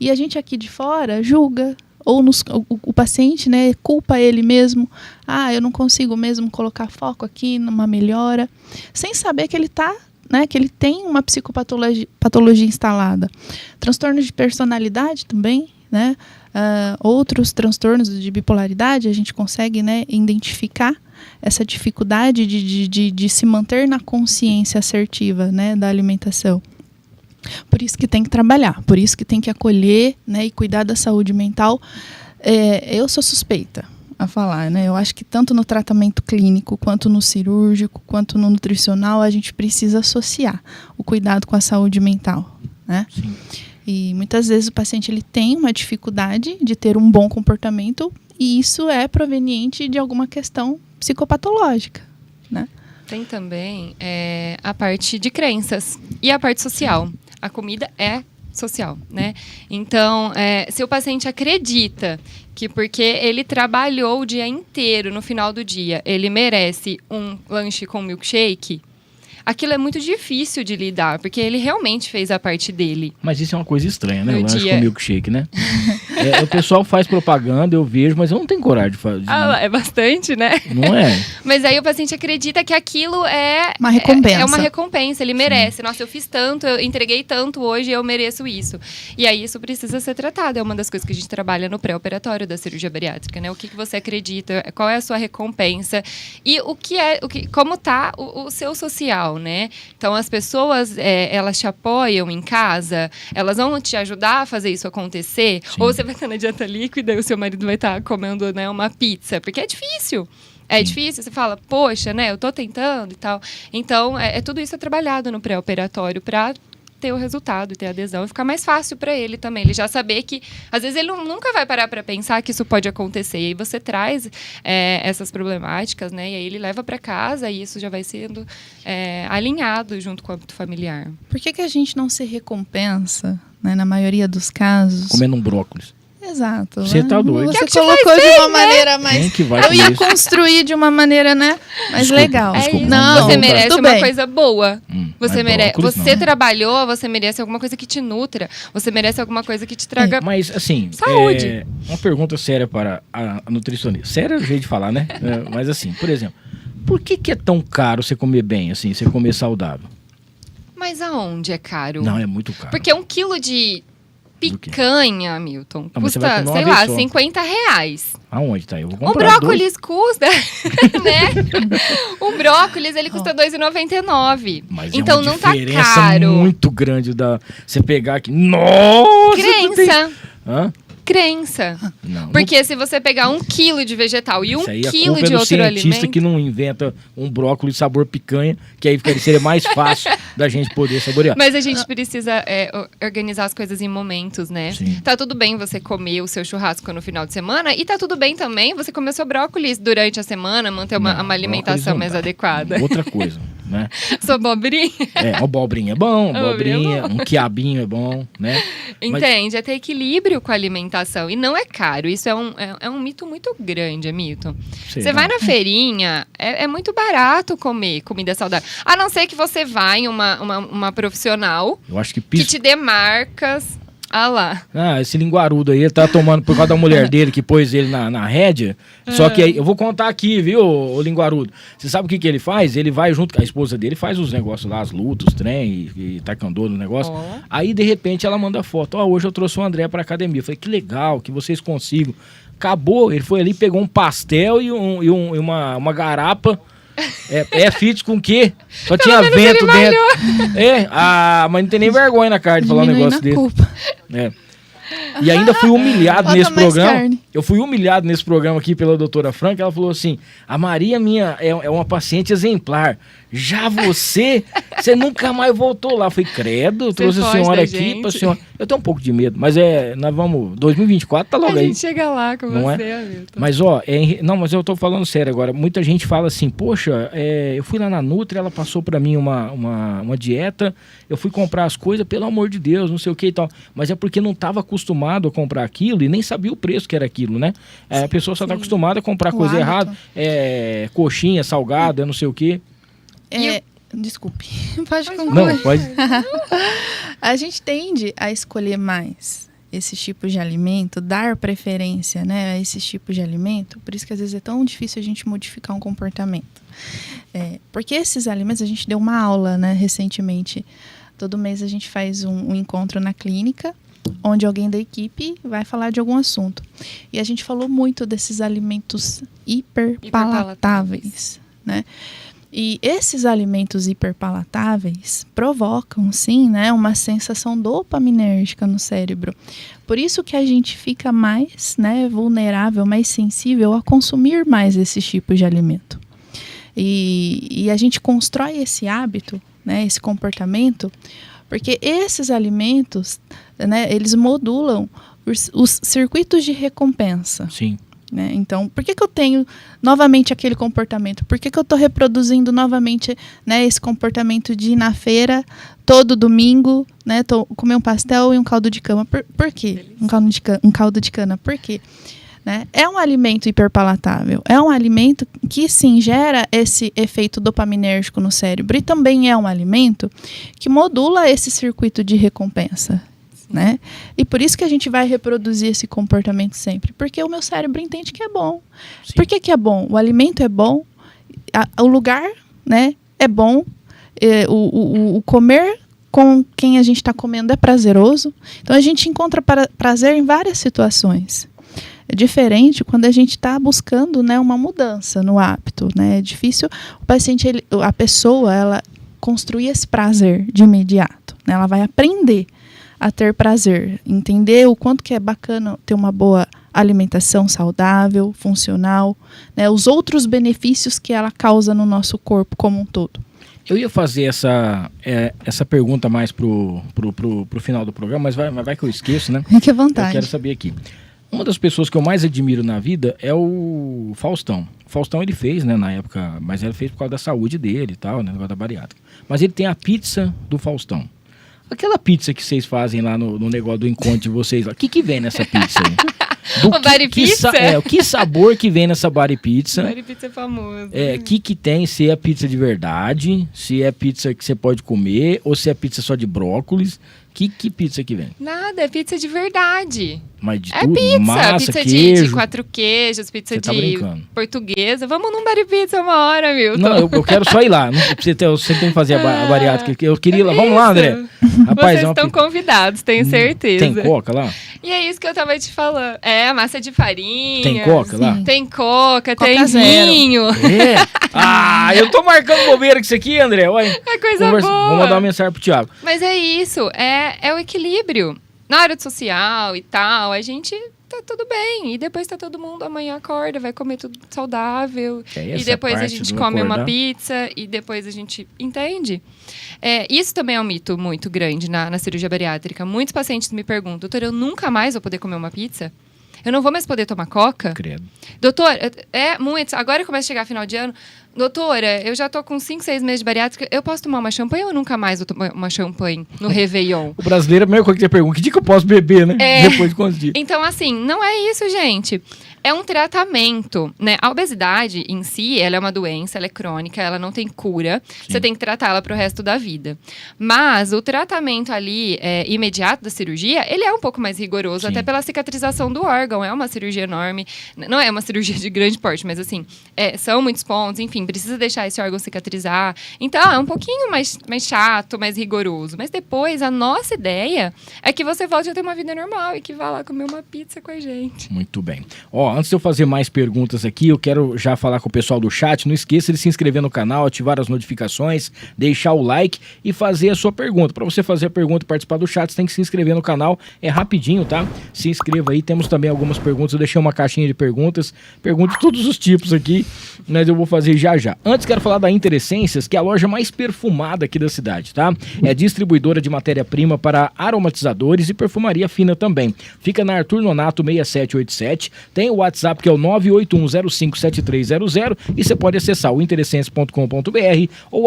S6: E a gente aqui de fora julga, ou o paciente, né, culpa ele mesmo. Eu não consigo mesmo colocar foco aqui numa melhora, sem saber que ele tá, né, que ele tem uma psicopatologia instalada. Transtornos de personalidade também, né, outros transtornos de bipolaridade, a gente consegue, né, identificar essa dificuldade de se manter na consciência assertiva, né, da alimentação. Por isso que tem que trabalhar, por isso que tem que acolher, né, e cuidar da saúde mental. Eu sou suspeita a falar, né? Eu acho que tanto no tratamento clínico, quanto no cirúrgico, quanto no nutricional, a gente precisa associar o cuidado com a saúde mental, né?
S5: Sim.
S6: E muitas vezes o paciente ele tem uma dificuldade de ter um bom comportamento e isso é proveniente de alguma questão psicopatológica, né?
S7: Tem também a parte de crenças e a parte social. A comida é social, né? Então, se o paciente acredita que porque ele trabalhou o dia inteiro, no final do dia, ele merece um lanche com milkshake, aquilo é muito difícil de lidar, porque ele realmente fez a parte dele.
S5: Mas isso é uma coisa estranha, né?
S7: No
S5: Lanche
S7: dia.
S5: com milkshake, né? O pessoal faz propaganda, eu vejo, mas eu não tenho coragem de fazer.
S7: É bastante, né?
S5: Não é?
S7: Mas aí o paciente acredita que aquilo é
S6: uma recompensa.
S7: É uma recompensa, ele merece. Nossa, eu fiz tanto, eu entreguei tanto hoje, eu mereço isso. E aí isso precisa ser tratado. É uma das coisas que a gente trabalha no pré-operatório da cirurgia bariátrica, né? O que você acredita, qual é a sua recompensa e como tá o seu social, né? Então as pessoas, elas te apoiam em casa, elas vão te ajudar a fazer isso acontecer. Sim. Ou você vai estar na dieta líquida e o seu marido vai estar comendo, né, uma pizza, porque é difícil. É difícil, você fala, poxa, né, eu tô tentando e tal. Então, tudo isso é trabalhado no pré-operatório para ter o resultado, ter adesão e ficar mais fácil para ele também. Ele já saber que, às vezes, ele nunca vai parar para pensar que isso pode acontecer. E aí você traz essas problemáticas, né, e aí ele leva para casa e isso já vai sendo alinhado junto com o âmbito familiar.
S6: Por que a gente não se recompensa, né, na maioria dos casos?
S5: Comendo um brócolis.
S6: Exato.
S5: Você tá doido.
S6: Você
S7: Que é o que
S6: colocou
S7: faz
S6: de
S7: bem,
S6: uma maneira mais...
S5: Quem que vai
S6: Eu ia
S5: comer isso?
S6: construir de uma maneira, né, mais
S5: Desculpa,
S6: legal.
S7: É
S5: desculpa,
S7: isso.
S5: vamos
S7: Você
S5: voltar.
S7: merece
S6: Tudo
S7: uma
S6: bem.
S7: coisa boa.
S5: Mas brócolis
S7: Você
S5: não.
S7: trabalhou, você merece alguma coisa que te nutra. Você merece alguma coisa que te traga.
S5: Mas, assim,
S7: Saúde.
S5: uma pergunta séria para a nutricionista. Séria é o jeito de falar, né? Mas, assim, por exemplo, por que é tão caro você comer bem, assim, você comer saudável?
S7: Mas aonde é caro?
S5: Não, é muito caro.
S7: Porque 1 quilo de picanha, Milton,
S5: Ah, mas você vai
S7: custa,
S5: comer
S7: sei
S5: uma
S7: lá,
S5: vez só.
S7: R$50.
S5: Aonde tá? Eu vou
S7: O
S5: comprar
S7: brócolis custa, né? O brócolis, ele custa R$2,99.
S5: Mas
S7: Então
S5: é uma
S7: não tá
S5: diferença
S7: caro.
S5: muito grande da você pegar aqui. Nossa!
S7: Crença.
S5: Hã?
S7: Crença.
S5: Não.
S7: Porque se você pegar 1 quilo de vegetal e 1
S5: Isso aí a
S7: quilo
S5: culpa
S7: de
S5: é do
S7: outro
S5: cientista
S7: alimento...
S5: que não inventa um brócolis sabor picanha, que aí seria mais fácil da gente poder saborear.
S7: Mas a gente precisa organizar as coisas em momentos, né?
S5: Sim.
S7: Tá tudo bem você comer o seu churrasco no final de semana e tá tudo bem também você comer seu brócolis durante a semana, manter uma
S5: Não,
S7: alimentação
S5: brócolis
S7: mais
S5: não dá.
S7: adequada.
S5: Outra coisa, né?
S7: Sua abobrinha.
S5: Abobrinha é bom,
S7: Abobrinha é
S5: um quiabinho é bom, né?
S7: Entende? É ter equilíbrio com a alimentação. E não é caro. Isso é um mito muito grande, Milton.
S5: Sei
S7: Você
S5: lá.
S7: vai na feirinha, é muito barato comer comida saudável. A não ser que você vá em uma profissional
S5: Eu acho que
S7: que te dê marcas. Ah lá.
S5: esse linguarudo aí, ele tá tomando por causa da mulher dele que pôs ele na rédea. Só que aí, eu vou contar aqui, viu, o linguarudo. Você sabe o que ele faz? Ele vai junto com a esposa dele, faz os negócios lá, as lutas, os trem e taekwondo no negócio.
S7: Ó.
S5: Aí, de repente, ela manda foto. Hoje eu trouxe o André pra academia. Eu falei, que legal, que vocês consigam. Acabou, ele foi ali, pegou um pastel e uma garapa. Fit com o quê? Só tinha
S7: menos
S5: vento
S7: ele
S5: dentro. Mas não tem nem vergonha na cara de falar um
S6: Diminuindo
S5: negócio
S6: a
S5: desse.
S6: culpa.
S5: E ainda fui humilhado
S6: Bota
S5: nesse
S6: mais
S5: programa.
S6: carne.
S5: Eu fui humilhado nesse programa aqui pela doutora Franca. Ela falou assim: a Maria minha é uma paciente exemplar. Já você nunca mais voltou lá. Eu falei, credo, eu trouxe a
S7: foge
S5: senhora
S7: da
S5: aqui
S7: gente.
S5: pra senhora. Eu tenho um pouco de medo, mas nós vamos. 2024 tá
S7: A
S5: logo aí.
S7: gente chega lá com
S5: Não
S7: você,
S5: é?
S7: Milton.
S5: Mas mas eu tô falando sério agora. Muita gente fala assim, poxa, eu fui lá na Nutri, ela passou pra mim uma dieta, eu fui comprar as coisas, pelo amor de Deus, não sei o que e tal. Mas é porque não estava acostumado a comprar aquilo e nem sabia o preço que era aquilo, né? A pessoa só tá acostumada a comprar
S6: O
S5: coisa
S6: hábito.
S5: errada, coxinha, salgada, não sei o que.
S6: Desculpe. Pode concluir.
S5: Não, pode.
S6: A gente tende a escolher mais esses tipos de alimento, dar preferência, né, a esses tipos de alimento. Por isso que às vezes é tão difícil a gente modificar um comportamento. Porque esses alimentos, a gente deu uma aula, né, recentemente. Todo mês a gente faz um encontro na clínica, onde alguém da equipe vai falar de algum assunto. E a gente falou muito desses alimentos hiperpalatáveis, né? E esses alimentos hiperpalatáveis provocam, sim, né, uma sensação dopaminérgica no cérebro. Por isso que a gente fica mais, né, vulnerável, mais sensível a consumir mais esses tipos de alimento. E a gente constrói esse hábito, né, esse comportamento, porque esses alimentos, né, eles modulam os circuitos de recompensa.
S5: Sim.
S6: Né? Então, por que eu tenho novamente aquele comportamento? Por que eu estou reproduzindo novamente, né, esse comportamento de ir na feira todo domingo, né, comer um pastel e um caldo de cana? Por quê? Um caldo de cana. Por quê? Né? É um alimento hiperpalatável. É um alimento que, sim, gera esse efeito dopaminérgico no cérebro. E também é um alimento que modula esse circuito de recompensa. Né? E por isso que a gente vai reproduzir esse comportamento sempre. Porque o meu cérebro entende que é bom.
S5: Sim.
S6: Por que é bom? O alimento é bom, o lugar, né, é bom, o comer com quem a gente está comendo é prazeroso. Então a gente encontra prazer em várias situações. É diferente quando a gente está buscando, né, uma mudança no hábito. Né? É difícil o paciente, a pessoa, ela construir esse prazer de imediato. Né? Ela vai aprender a ter prazer, entender o quanto que é bacana ter uma boa alimentação saudável, funcional, né, os outros benefícios que ela causa no nosso corpo como um todo.
S5: Eu ia fazer essa pergunta mais pro final do programa, mas vai que eu esqueço, né?
S6: Fique à vontade.
S5: Eu quero saber aqui. Uma das pessoas que eu mais admiro na vida é o Faustão. O Faustão ele fez, né, na época, mas ele fez por causa da saúde dele e tal, né, negócio da bariátrica. Mas ele tem a pizza do Faustão. Aquela pizza que vocês fazem lá no negócio do encontro de vocês lá, o que vem nessa pizza aí?
S7: O Bari Pizza?
S5: Que sabor que vem nessa Bari Pizza?
S7: Bari Pizza é famoso.
S5: Que tem, se é pizza de verdade, se é pizza que você pode comer, ou se é pizza só de brócolis. Que pizza que vem?
S7: Nada, é pizza de verdade.
S5: Mas de
S7: é
S5: tudo?
S7: Pizza,
S5: Massa,
S7: pizza
S5: queijo.
S7: de 4 queijos, pizza
S5: Você tá
S7: de
S5: brincando.
S7: portuguesa. Vamos num Bari Pizza uma hora, Milton.
S5: Não, eu quero só ir lá. Você tem que fazer a bariátrica. Eu queria ir lá. Vamos lá, André. Rapaz,
S7: vocês estão convidados, tenho certeza.
S5: Tem coca lá?
S7: E é isso que eu tava te falando. É, massa de farinha.
S5: Tem coca lá?
S7: Tem coca
S6: Coca
S7: tem
S6: zero.
S7: vinho.
S5: Eu tô marcando bobeira com isso aqui, André. Olha,
S7: É coisa boa.
S5: Vou mandar uma mensagem pro Thiago.
S7: Mas é isso, é o equilíbrio. Na área social e tal, a gente tá tudo bem. E depois tá todo mundo, amanhã acorda, vai comer tudo saudável. E depois a gente come uma pizza e depois a gente entende. Isso também é um mito muito grande na cirurgia bariátrica. Muitos pacientes me perguntam, doutor, eu nunca mais vou poder comer uma pizza? Eu não vou mais poder tomar coca?
S5: Credo.
S7: Doutor, muitos. Agora começa a chegar final de ano. Doutora, eu já tô com 5, 6 meses de bariátrica. Eu posso tomar uma champanhe ou nunca mais vou tomar uma champanhe no Réveillon?
S5: O brasileiro, a primeira coisa que você pergunta, que dia que eu posso beber, né? Depois de quantos dias?
S7: Então, assim, não é isso, gente. É um tratamento, né? A obesidade em si, ela é uma doença, ela é crônica, ela não tem cura. Sim. Você tem que tratá-la pro resto da vida. Mas o tratamento ali, imediato da cirurgia, ele é um pouco mais rigoroso,
S5: Sim.
S7: até pela cicatrização do órgão. É uma cirurgia enorme. Não é uma cirurgia de grande porte, mas assim, são muitos pontos, enfim, precisa deixar esse órgão cicatrizar. Então, é um pouquinho mais chato, mais rigoroso. Mas depois, a nossa ideia é que você volte a ter uma vida normal e que vá lá comer uma pizza com a gente.
S5: Muito bem. Antes de eu fazer mais perguntas aqui, eu quero já falar com o pessoal do chat. Não esqueça de se inscrever no canal, ativar as notificações, deixar o like e fazer a sua pergunta. Para você fazer a pergunta e participar do chat, você tem que se inscrever no canal. É rapidinho, tá? Se inscreva aí. Temos também algumas perguntas. Eu deixei uma caixinha de perguntas. Pergunte de todos os tipos aqui, mas eu vou fazer já. Antes, quero falar da Interessências, que é a loja mais perfumada aqui da cidade, tá? É distribuidora de matéria-prima para aromatizadores e perfumaria fina também. Fica na Arthur Nonato 6787. Tem o WhatsApp que é o 981057300 e você pode acessar o interessências.com.br ou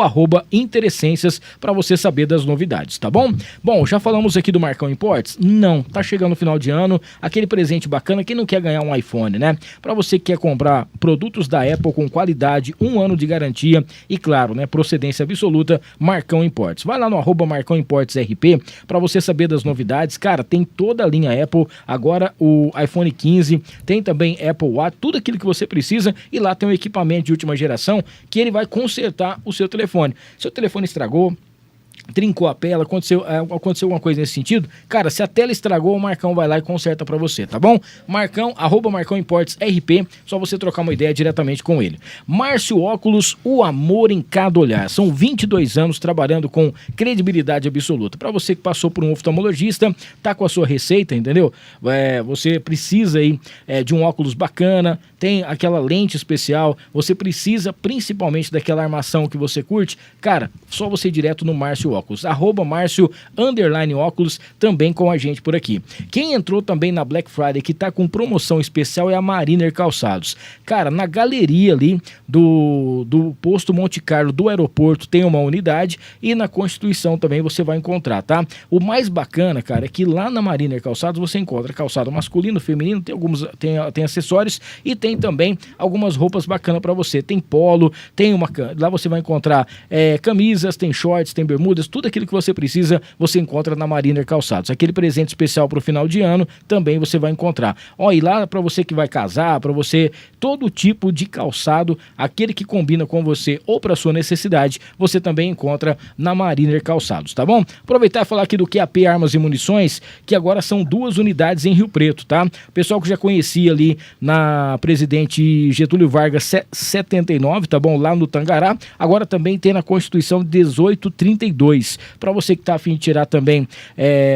S5: @Interessências para você saber das novidades, tá bom? Bom, já falamos aqui do Marcão Imports? Não, tá chegando o final de ano, aquele presente bacana, quem não quer ganhar um iPhone, né? Para você que quer comprar produtos da Apple com qualidade, 1 ano de garantia e, claro, né, procedência absoluta, Marcão Imports. Vai lá no @Marcão Imports RP para você saber das novidades. Cara, tem toda a linha Apple, agora o iPhone 15, tem também Apple Watch, tudo aquilo que você precisa, e lá tem um equipamento de última geração que ele vai consertar o seu telefone. Seu telefone estragou, trincou a tela, aconteceu alguma coisa nesse sentido, cara, se a tela estragou, o Marcão vai lá e conserta pra você, tá bom? Marcão, @Marcão Imports RP, só você trocar uma ideia diretamente com ele. Márcio Óculos, o amor em cada olhar. São 22 anos trabalhando com credibilidade absoluta. Pra você que passou por um oftalmologista, tá com a sua receita, entendeu? Você precisa aí de um óculos bacana, tem aquela lente especial, você precisa principalmente daquela armação que você curte, cara, só você ir direto no Márcio Óculos, @Márcio_Óculos, também com a gente por aqui. Quem entrou também na Black Friday, que tá com promoção especial, é a Mariner Calçados. Cara, na galeria ali do posto Monte Carlo do aeroporto tem uma unidade, e na Constituição também você vai encontrar, tá? O mais bacana, cara, é que lá na Mariner Calçados você encontra calçado masculino, feminino, tem acessórios e tem também algumas roupas bacanas para você. Tem polo, lá você vai encontrar camisas, tem shorts, tem bermudas, tudo aquilo que você precisa, você encontra na Mariner Calçados. Aquele presente especial para o final de ano, também você vai encontrar. E lá para você que vai casar, para você, todo tipo de calçado, aquele que combina com você ou para sua necessidade, você também encontra na Mariner Calçados, tá bom? Aproveitar e falar aqui do QAP Armas e Munições, que agora são 2 unidades em Rio Preto, tá? O pessoal que já conhecia ali na Presidente Getúlio Vargas 79, tá bom? Lá no Tangará, agora também tem na Constituição 1832. Para você que está a fim de tirar também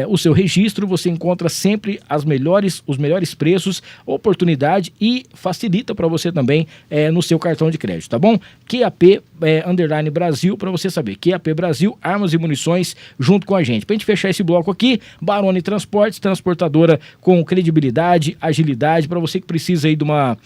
S5: o seu registro, você encontra sempre os melhores preços, oportunidade, e facilita para você também no seu cartão de crédito, tá bom? QAP underline Brasil, para você saber. QAP Brasil, armas e munições, junto com a gente. Pra gente fechar esse bloco aqui, Baroni Transportes, transportadora com credibilidade, agilidade, para você que precisa aí de uma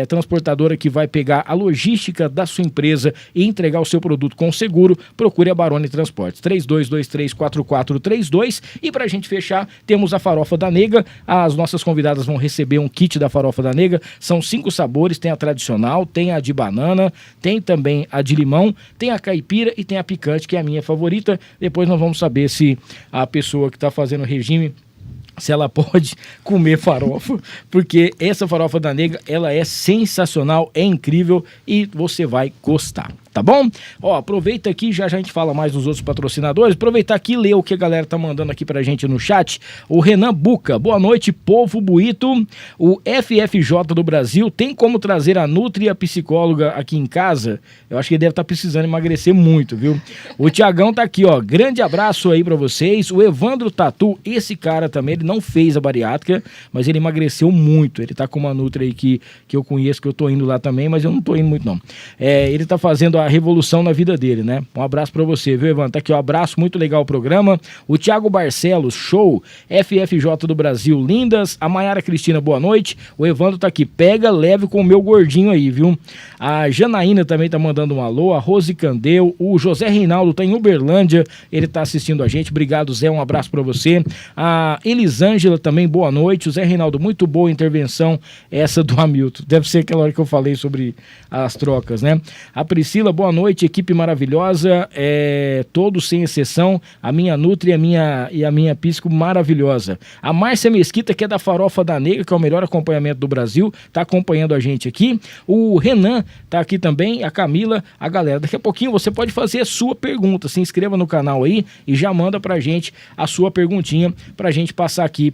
S5: transportadora que vai pegar a logística da sua empresa e entregar o seu produto com seguro, procure a Baroni Transportes, 32234432. E pra gente fechar, temos a Farofa da Nega. As nossas convidadas vão receber um kit da Farofa da Nega, são 5 sabores, tem a tradicional, tem a de banana, tem também a de limão, tem a caipira e tem a picante, que é a minha favorita. Depois nós vamos saber se a pessoa que está fazendo regime, se ela pode comer farofa, porque essa Farofa da Nega, ela é sensacional, é incrível e você vai gostar. Tá bom? Ó, aproveita aqui, já a gente fala mais dos outros patrocinadores, aproveitar aqui e ler o que a galera tá mandando aqui pra gente no chat. O Renan Buca, boa noite, povo buito. O FFJ do Brasil, tem como trazer a Nutri e a psicóloga aqui em casa? Eu acho que ele deve estar precisando emagrecer muito, viu? O Tiagão tá aqui, ó, grande abraço aí pra vocês. O Evandro Tatu, esse cara também, ele não fez a bariátrica, mas ele emagreceu muito. Ele tá com uma Nutri aí que eu conheço, que eu tô indo lá também, mas eu não tô indo muito não. Ele tá fazendo a revolução na vida dele, né? Um abraço pra você, viu, Evandro? Tá aqui, ó, abraço, muito legal o programa. O Thiago Barcelos, show. FFJ do Brasil, lindas. A Maiara Cristina, boa noite. O Evandro tá aqui, pega leve com o meu gordinho aí, viu? A Janaína também tá mandando um alô. A Rose Candeu. O José Reinaldo tá em Uberlândia, ele tá assistindo a gente. Obrigado, Zé, um abraço pra você. A Elisângela também, boa noite. O Zé Reinaldo, muito boa intervenção essa do Hamilton. Deve ser aquela hora que eu falei sobre as trocas, né? A Priscila, boa noite, equipe maravilhosa, todos sem exceção, a minha Nutri e a minha Pisco maravilhosa. A Márcia Mesquita, que é da Farofa da Nega, que é o melhor acompanhamento do Brasil, tá acompanhando a gente aqui. O Renan tá aqui também, a Camila, a galera. Daqui a pouquinho você pode fazer a sua pergunta, se inscreva no canal aí e já manda pra gente a sua perguntinha pra gente passar aqui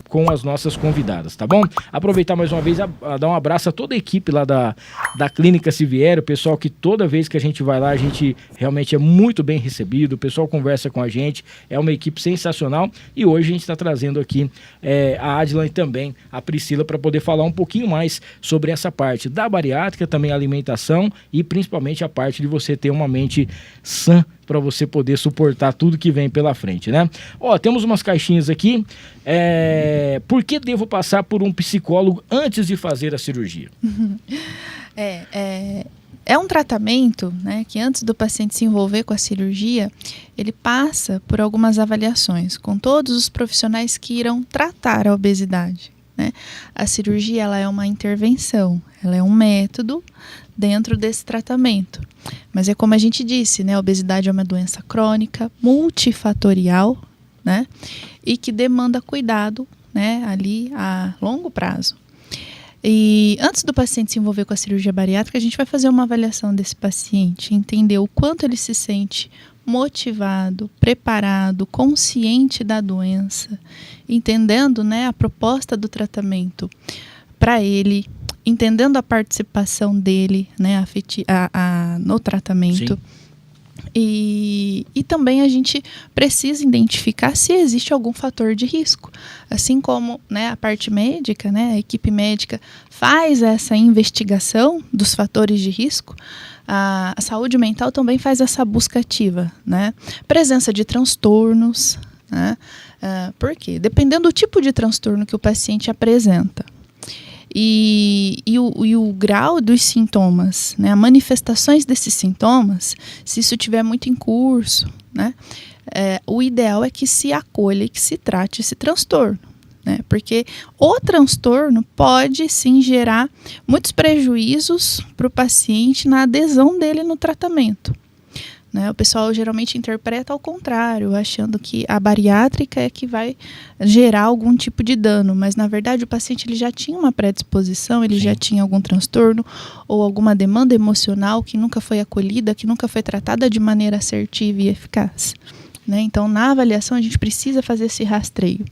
S5: com as nossas convidadas, tá bom? Aproveitar mais uma vez a dar um abraço a toda a equipe lá da Clínica Siviero, o pessoal que toda vez que a gente vai lá, a gente realmente é muito bem recebido, o pessoal conversa com a gente, é uma equipe sensacional e hoje a gente está trazendo aqui a Adila e também a Priscila para poder falar um pouquinho mais sobre essa parte da bariátrica, também a alimentação e principalmente a parte de você ter uma mente sã para você poder suportar tudo que vem pela frente, né? Ó, temos umas caixinhas aqui. Por que devo passar por um psicólogo antes de fazer a cirurgia?
S6: É um tratamento, né, que antes do paciente se envolver com a cirurgia, ele passa por algumas avaliações com todos os profissionais que irão tratar a obesidade, né? A cirurgia, ela é uma intervenção, ela é um método dentro desse tratamento. Mas é como a gente disse, né, a obesidade é uma doença crônica, multifatorial, né, e que demanda cuidado, né, ali a longo prazo. E antes do paciente se envolver com a cirurgia bariátrica, a gente vai fazer uma avaliação desse paciente, entender o quanto ele se sente motivado, preparado, consciente da doença, entendendo, né, a proposta do tratamento para ele, entendendo a participação dele, né, no tratamento. Sim. E também a gente precisa identificar se existe algum fator de risco. Assim como, né, a parte médica, né, a equipe médica faz essa investigação dos fatores de risco, a saúde mental também faz essa busca ativa, né? Presença de transtornos, né? Por quê? Dependendo do tipo de transtorno que o paciente apresenta. E o grau dos sintomas, né, as manifestações desses sintomas, se isso estiver muito em curso, né, o ideal é que se acolha e que se trate esse transtorno, né, porque o transtorno pode sim gerar muitos prejuízos para o paciente na adesão dele no tratamento. Né, o pessoal geralmente interpreta ao contrário, achando que a bariátrica é que vai gerar algum tipo de dano, mas na verdade o paciente ele já tinha uma predisposição, ele já tinha algum transtorno ou alguma demanda emocional que nunca foi acolhida, que nunca foi tratada de maneira assertiva e eficaz. Né? Então, na avaliação, a gente precisa fazer esse rastreio.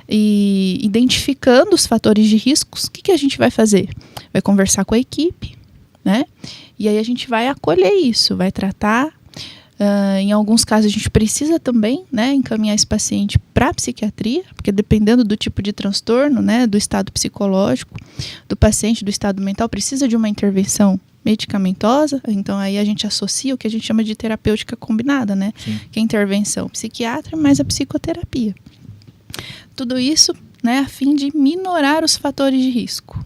S6: E identificando os fatores de riscos, o que a gente vai fazer? Vai conversar com a equipe, né? E aí a gente vai acolher isso, vai tratar. Em alguns casos a gente precisa também, né, encaminhar esse paciente para a psiquiatria, porque dependendo do tipo de transtorno, né, do estado psicológico do paciente, do estado mental, precisa de uma intervenção medicamentosa, então aí a gente associa o que a gente chama de terapêutica combinada, né?
S5: Sim.
S6: Que é a intervenção psiquiátrica mais a psicoterapia. Tudo isso, né, a fim de minorar os fatores de risco.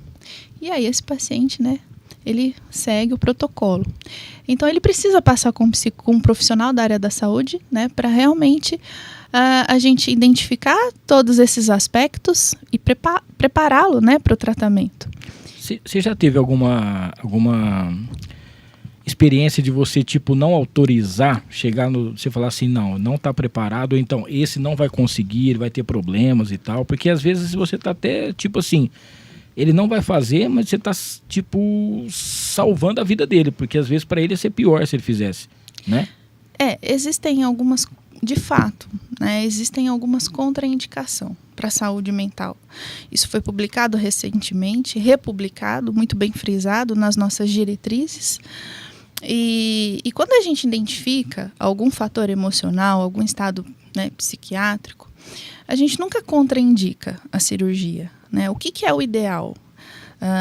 S6: E aí esse paciente, né, ele segue o protocolo. Então ele precisa passar com um profissional da área da saúde, né, para realmente a gente identificar todos esses aspectos e prepará-lo, né, para o tratamento.
S5: Você já teve alguma experiência de você, tipo, não autorizar, chegar no... Você falar assim, não está preparado, ou então esse não vai conseguir, ele vai ter problemas e tal, porque às vezes você tá até, tipo assim, ele não vai fazer, mas você tá, tipo, salvando a vida dele, porque às vezes para ele ia ser pior se ele fizesse, né?
S6: Existem algumas, de fato, né, existem algumas contraindicações para a saúde mental. Isso foi publicado recentemente, republicado, muito bem frisado nas nossas diretrizes. E quando a gente identifica algum fator emocional, algum estado, né, psiquiátrico, a gente nunca contraindica a cirurgia, né? O que é o ideal?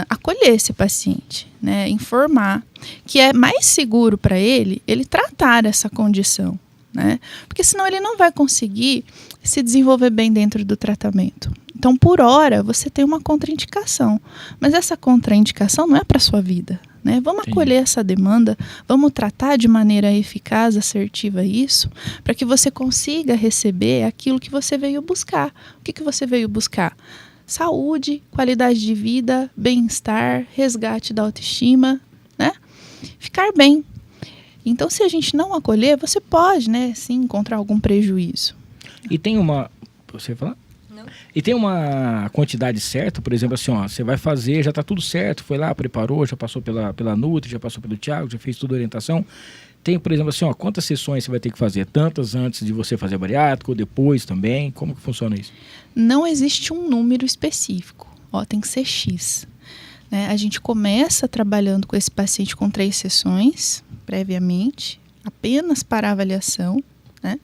S6: Acolher esse paciente, né? Informar que é mais seguro para ele tratar essa condição, né? Porque senão ele não vai conseguir se desenvolver bem dentro do tratamento. Então, por hora, você tem uma contraindicação, mas essa contraindicação não é para a sua vida, né? Vamos acolher essa demanda, vamos tratar de maneira eficaz, assertiva isso, para que você consiga receber aquilo que você veio buscar. O que você veio buscar? Saúde, qualidade de vida, bem-estar, resgate da autoestima, né? Ficar bem. Então, se a gente não acolher, você pode, né, sim, encontrar algum prejuízo.
S5: E tem uma... Você falar?
S7: Não.
S5: E tem uma quantidade certa, por exemplo, assim, ó, você vai fazer, já tá tudo certo, foi lá, preparou, já passou pela Nutri, já passou pelo Thiago, já fez toda a orientação. Tem, por exemplo, assim, ó, quantas sessões você vai ter que fazer? Tantas antes de você fazer bariátrico, ou depois também? Como que funciona isso?
S6: Não existe um número específico. Tem que ser X. Né? A gente começa trabalhando com esse paciente com 3 sessões, previamente, apenas para avaliação, né?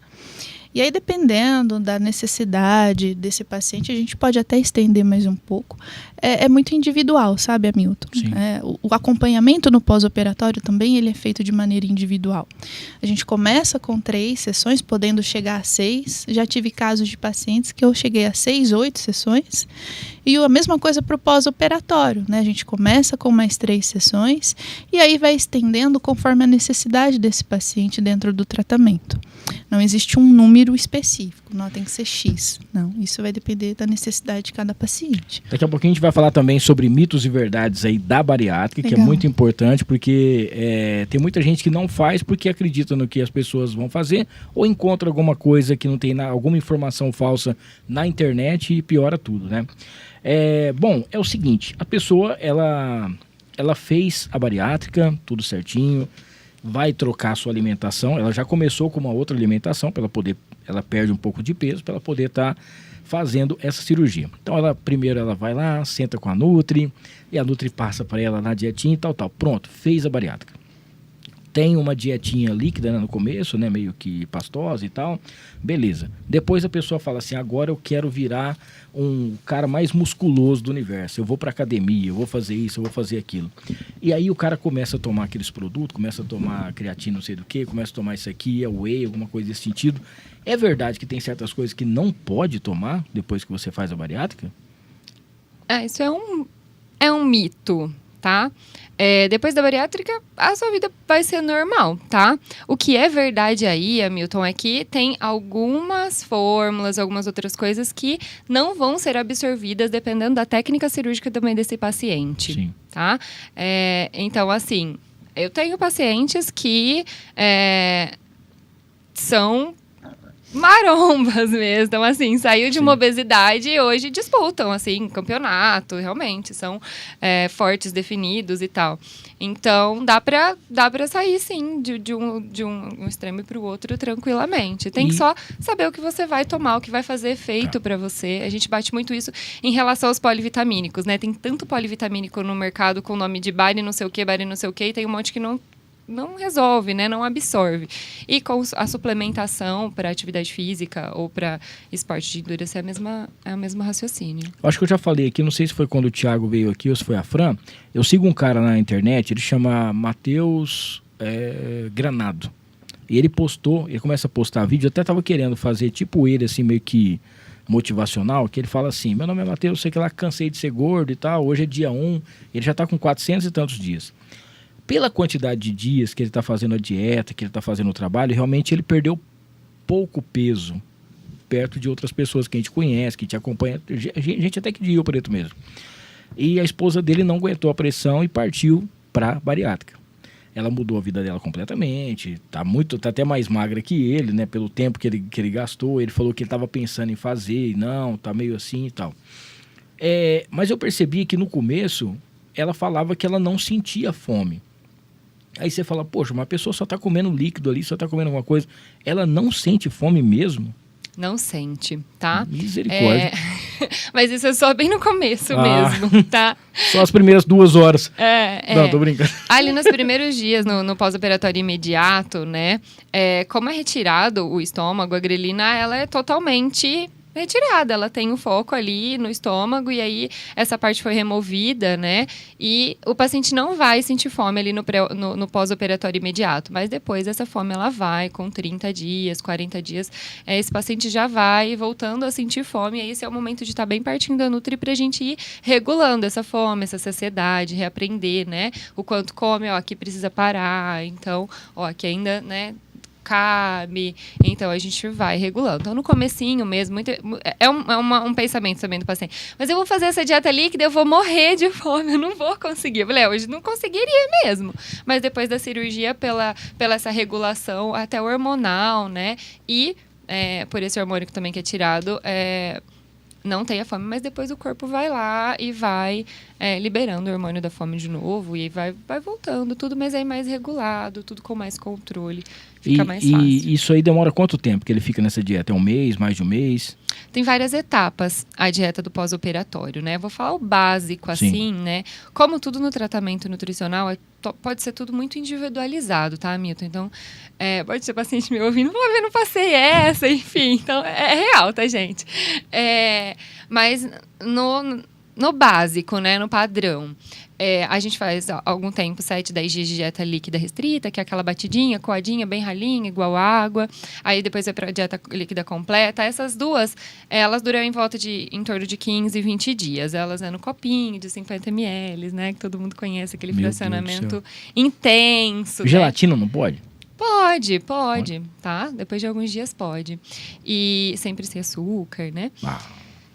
S6: E aí, dependendo da necessidade desse paciente, a gente pode até estender mais um pouco. É muito individual, sabe, Hamilton? O acompanhamento no pós-operatório também ele é feito de maneira individual. A gente começa com 3 sessões, podendo chegar a 6. Já tive casos de pacientes que eu cheguei a 6, 8 sessões. E a mesma coisa para o pós-operatório, né? A gente começa com mais 3 sessões e aí vai estendendo conforme a necessidade desse paciente dentro do tratamento. Não existe um número específico, não tem que ser X. Não, isso vai depender da necessidade de cada paciente.
S5: Daqui a pouquinho a gente vai falar também sobre mitos e verdades aí da bariátrica, que é muito importante, porque tem muita gente que não faz porque acredita no que as pessoas vão fazer ou encontra alguma coisa que não tem alguma informação falsa na internet e piora tudo, né? Bom, é o seguinte, a pessoa, ela fez a bariátrica, tudo certinho, vai trocar a sua alimentação, ela já começou com uma outra alimentação, ela perde um pouco de peso para ela poder estar fazendo essa cirurgia. Então, primeiro ela vai lá, senta com a Nutri, e a Nutri passa para ela na dietinha e tal. Pronto, fez a bariátrica. Tem uma dietinha líquida, né, no começo, né, meio que pastosa e tal, beleza. Depois a pessoa fala assim, agora eu quero virar um cara mais musculoso do universo, eu vou pra academia, eu vou fazer isso, eu vou fazer aquilo. E aí o cara começa a tomar aqueles produtos, começa a tomar creatina não sei do que, começa a tomar isso aqui, whey, alguma coisa desse sentido. É verdade que tem certas coisas que não pode tomar depois que você faz a bariátrica?
S7: Isso é um mito, tá? Depois da bariátrica, a sua vida vai ser normal, tá? O que é verdade aí, Hamilton, é que tem algumas fórmulas, algumas outras coisas que não vão ser absorvidas dependendo da técnica cirúrgica também desse paciente.
S5: Sim.
S7: Tá? Então, assim, eu tenho pacientes que são marombas mesmo. Então, assim, saiu de uma obesidade e hoje disputam, assim, campeonato, realmente. São fortes, definidos e tal. Então, dá pra sair, sim, de um extremo para o outro tranquilamente. Tem que só saber o que você vai tomar, o que vai fazer efeito para você. A gente bate muito isso em relação aos polivitamínicos, né? Tem tanto polivitamínico no mercado com o nome de bari não sei o que, e tem um monte que não resolve, né? Não absorve. E com a suplementação para atividade física ou para esporte de endurance é o mesmo raciocínio.
S5: Acho que eu já falei aqui, não sei se foi quando o Thiago veio aqui ou se foi a Fran. Eu sigo um cara na internet, ele chama Matheus Granado. E ele começa a postar vídeo, eu até tava querendo fazer tipo ele, assim, meio que motivacional, que ele fala assim, meu nome é Matheus, sei que lá, cansei de ser gordo e tal, hoje é dia 1, ele já tá com 400 e tantos dias. Pela quantidade de dias que ele tá fazendo a dieta, que ele tá fazendo o trabalho, realmente ele perdeu pouco peso perto de outras pessoas que a gente conhece, que te acompanha, gente até que de Rio Preto mesmo. E a esposa dele não aguentou a pressão e partiu pra bariátrica. Ela mudou a vida dela completamente, tá até mais magra que ele, né? Pelo tempo que ele gastou. Ele falou que ele estava pensando em fazer, e não, tá meio assim e tal. Mas eu percebi que no começo, ela falava que ela não sentia fome. Aí você fala, poxa, uma pessoa só tá comendo líquido ali, só tá comendo alguma coisa. Ela não sente fome mesmo?
S7: Não sente, tá?
S5: Misericórdia.
S7: Mas isso é só bem no começo mesmo, tá?
S5: Só as primeiras 2 horas. Não, tô brincando.
S7: Ali nos primeiros dias, no pós-operatório imediato, né? Como é retirado o estômago, a grelina, ela é totalmente retirada. Ela tem um foco ali no estômago e aí essa parte foi removida, né? E o paciente não vai sentir fome ali no pós-operatório imediato. Mas depois essa fome, ela vai com 30 dias, 40 dias. Esse paciente já vai voltando a sentir fome. E aí esse é o momento de estar bem pertinho da Nutri pra gente ir regulando essa fome, essa saciedade, reaprender, né? O quanto come, aqui precisa parar. Então, aqui ainda, né? Cabe, então a gente vai regulando. Então, no comecinho mesmo, um pensamento também do paciente. Mas eu vou fazer essa dieta líquida, eu vou morrer de fome, eu não vou conseguir. Eu falei, hoje não conseguiria mesmo. Mas depois da cirurgia, pela essa regulação, até hormonal, né? E por esse hormônio também que é tirado, não tem a fome, mas depois o corpo vai lá e vai liberando o hormônio da fome de novo e vai voltando, tudo, mas aí mais regulado, tudo com mais controle, fica mais fácil.
S5: E isso aí demora quanto tempo que ele fica nessa dieta? É um mês, mais de um mês?
S7: Tem várias etapas a dieta do pós-operatório, né? Vou falar o básico, assim, né? Como tudo no tratamento nutricional, pode ser tudo muito individualizado, tá, Milton? Então, pode ser paciente me ouvindo, eu não passei essa, enfim. Então, é real, tá, gente? Mas no básico, né? No padrão. A gente faz há algum tempo 7, 10 dias de dieta líquida restrita, que é aquela batidinha, coadinha, bem ralinha, igual água. Aí depois vai para a dieta líquida completa. Essas duas, elas duram em torno de 15, 20 dias. Elas no copinho de 50 ml, né? Que todo mundo conhece, aquele fracionamento intenso.
S5: Gelatina, né? Não pode?
S7: Pode, tá? Depois de alguns dias pode. E sempre sem açúcar, né?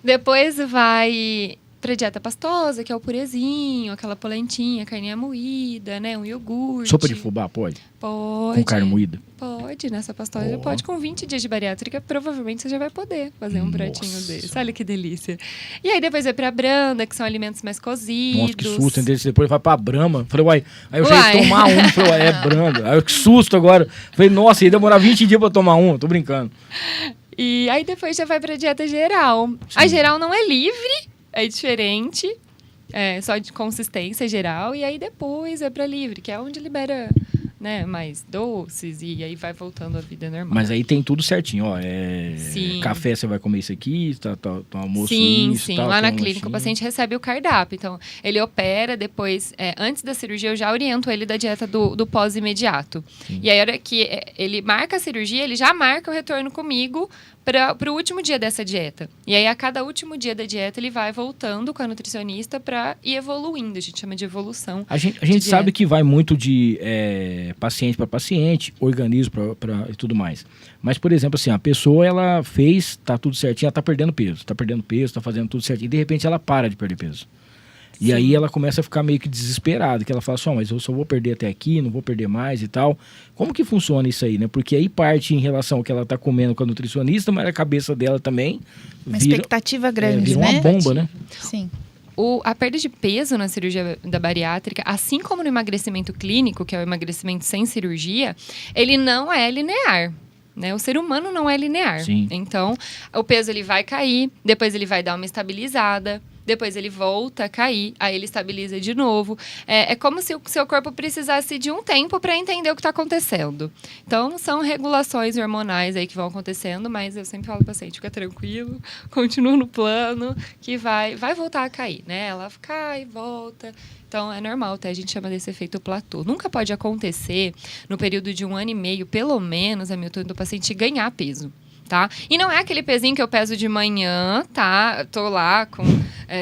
S7: Depois vai pra dieta pastosa, que é o purezinho, aquela polentinha, carninha moída, né? Um iogurte.
S5: Sopa de fubá, pode?
S7: Pode.
S5: Com carne moída?
S7: Pode, nessa pastosa pode. Com 20 dias de bariátrica, provavelmente você já vai poder fazer um pratinho desse. Olha que delícia. E aí depois vai pra branda, que são alimentos mais cozidos.
S5: Nossa, que susto. Depois vai pra brama. Falei, aí eu já ia tomar um. Falei, é branda. Aí que susto agora. Falei, nossa, ia demorar 20 dias pra tomar um. Tô brincando.
S7: E aí depois já vai pra dieta geral. Sim. A geral não é livre. É diferente, só de consistência geral, e aí depois é para livre, que é onde libera, né, mais doces, e aí vai voltando à vida normal.
S5: Mas aí tem tudo certinho, café você vai comer isso aqui, almoço isso.
S7: Sim, lá na clínica o paciente recebe o cardápio, então ele opera, depois, antes da cirurgia eu já oriento ele da dieta do pós-imediato. E aí a hora que ele marca a cirurgia, ele já marca o retorno comigo, para o último dia dessa dieta. E aí, a cada último dia da dieta, ele vai voltando com a nutricionista para ir evoluindo. A gente chama de evolução.
S5: A gente sabe que vai muito de paciente para paciente, organismo para e tudo mais. Mas, por exemplo, assim, a pessoa, ela tá tudo certinho, ela tá perdendo peso, tá fazendo tudo certinho, e de repente ela para de perder peso. E aí ela começa a ficar meio que desesperada, que ela fala assim, mas eu só vou perder até aqui, não vou perder mais e tal. Como que funciona isso aí, né? Porque aí parte em relação ao que ela tá comendo com a nutricionista, mas a cabeça dela também
S6: uma expectativa grande,
S5: vira
S6: né?
S5: uma bomba, né?
S6: Sim.
S7: A perda de peso na cirurgia da bariátrica, assim como no emagrecimento clínico, que é o emagrecimento sem cirurgia, ele não é linear. Né? O ser humano não é linear.
S5: Sim.
S7: Então, o peso ele vai cair, depois ele vai dar uma estabilizada, depois ele volta a cair, aí ele estabiliza de novo. É como se o seu corpo precisasse de um tempo para entender o que está acontecendo. Então, são regulações hormonais aí que vão acontecendo, mas eu sempre falo para o paciente, fica tranquilo, continua no plano, que vai voltar a cair, né? Ela cai, volta. Então, é normal, a gente chama desse efeito platô. Nunca pode acontecer, no período de 1 ano e meio, pelo menos, Hamilton, do paciente ganhar peso. Tá? E não é aquele pezinho que eu peso de manhã, tá? Tô lá com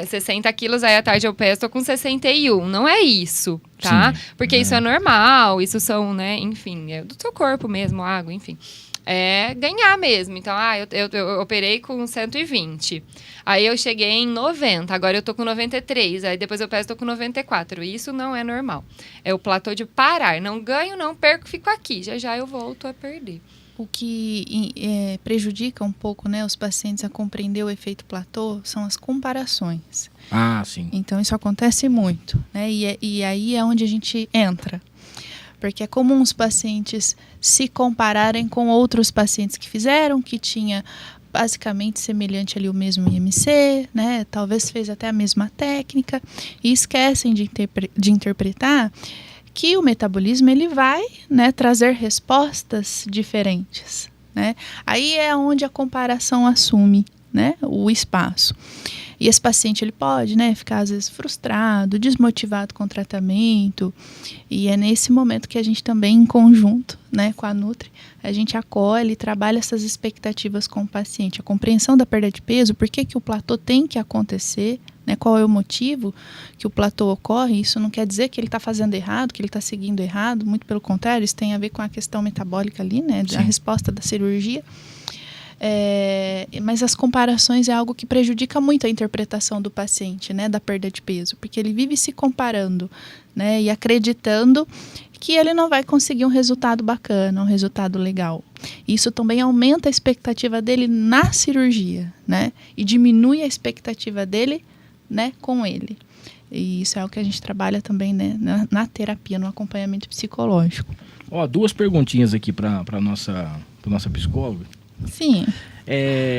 S7: 60 quilos, aí à tarde eu peso, tô com 61. Não é isso, tá?
S5: Sim,
S7: porque isso é normal, isso são, né, enfim, é do seu corpo mesmo, água, enfim. É ganhar mesmo. Então, eu operei com 120. Aí eu cheguei em 90, agora eu tô com 93. Aí depois eu peso, tô com 94. Isso não é normal. É o platô de parar. Não ganho, não perco, fico aqui. Já eu volto a perder.
S6: O que prejudica um pouco, né, os pacientes a compreender o efeito platô são as comparações.
S5: Ah, sim.
S6: Então, isso acontece muito, né? E aí é onde a gente entra. Porque é comum os pacientes se compararem com outros pacientes que fizeram, que tinha basicamente semelhante ali o mesmo IMC, né? Talvez fez até a mesma técnica, e esquecem de interpretar que o metabolismo ele vai, né, trazer respostas diferentes, né? Aí é onde a comparação assume, né, o espaço. E esse paciente ele pode, né, ficar às vezes frustrado, desmotivado com o tratamento, e é nesse momento que a gente também, em conjunto, né, com a Nutri, a gente acolhe e trabalha essas expectativas com o paciente, a compreensão da perda de peso, por que o platô tem que acontecer, né, qual é o motivo que o platô ocorre. Isso não quer dizer que ele está fazendo errado, que ele está seguindo errado, muito pelo contrário, isso tem a ver com a questão metabólica ali, né, da resposta da cirurgia. Mas as comparações é algo que prejudica muito a interpretação do paciente, né, da perda de peso, porque ele vive se comparando, né, e acreditando que ele não vai conseguir um resultado bacana, um resultado legal. Isso também aumenta a expectativa dele na cirurgia, né, e diminui a expectativa dele, né, com ele. E isso é o que a gente trabalha também, né, na terapia, no acompanhamento psicológico.
S5: Ó, 2 perguntinhas aqui para nossa psicóloga.
S6: Sim.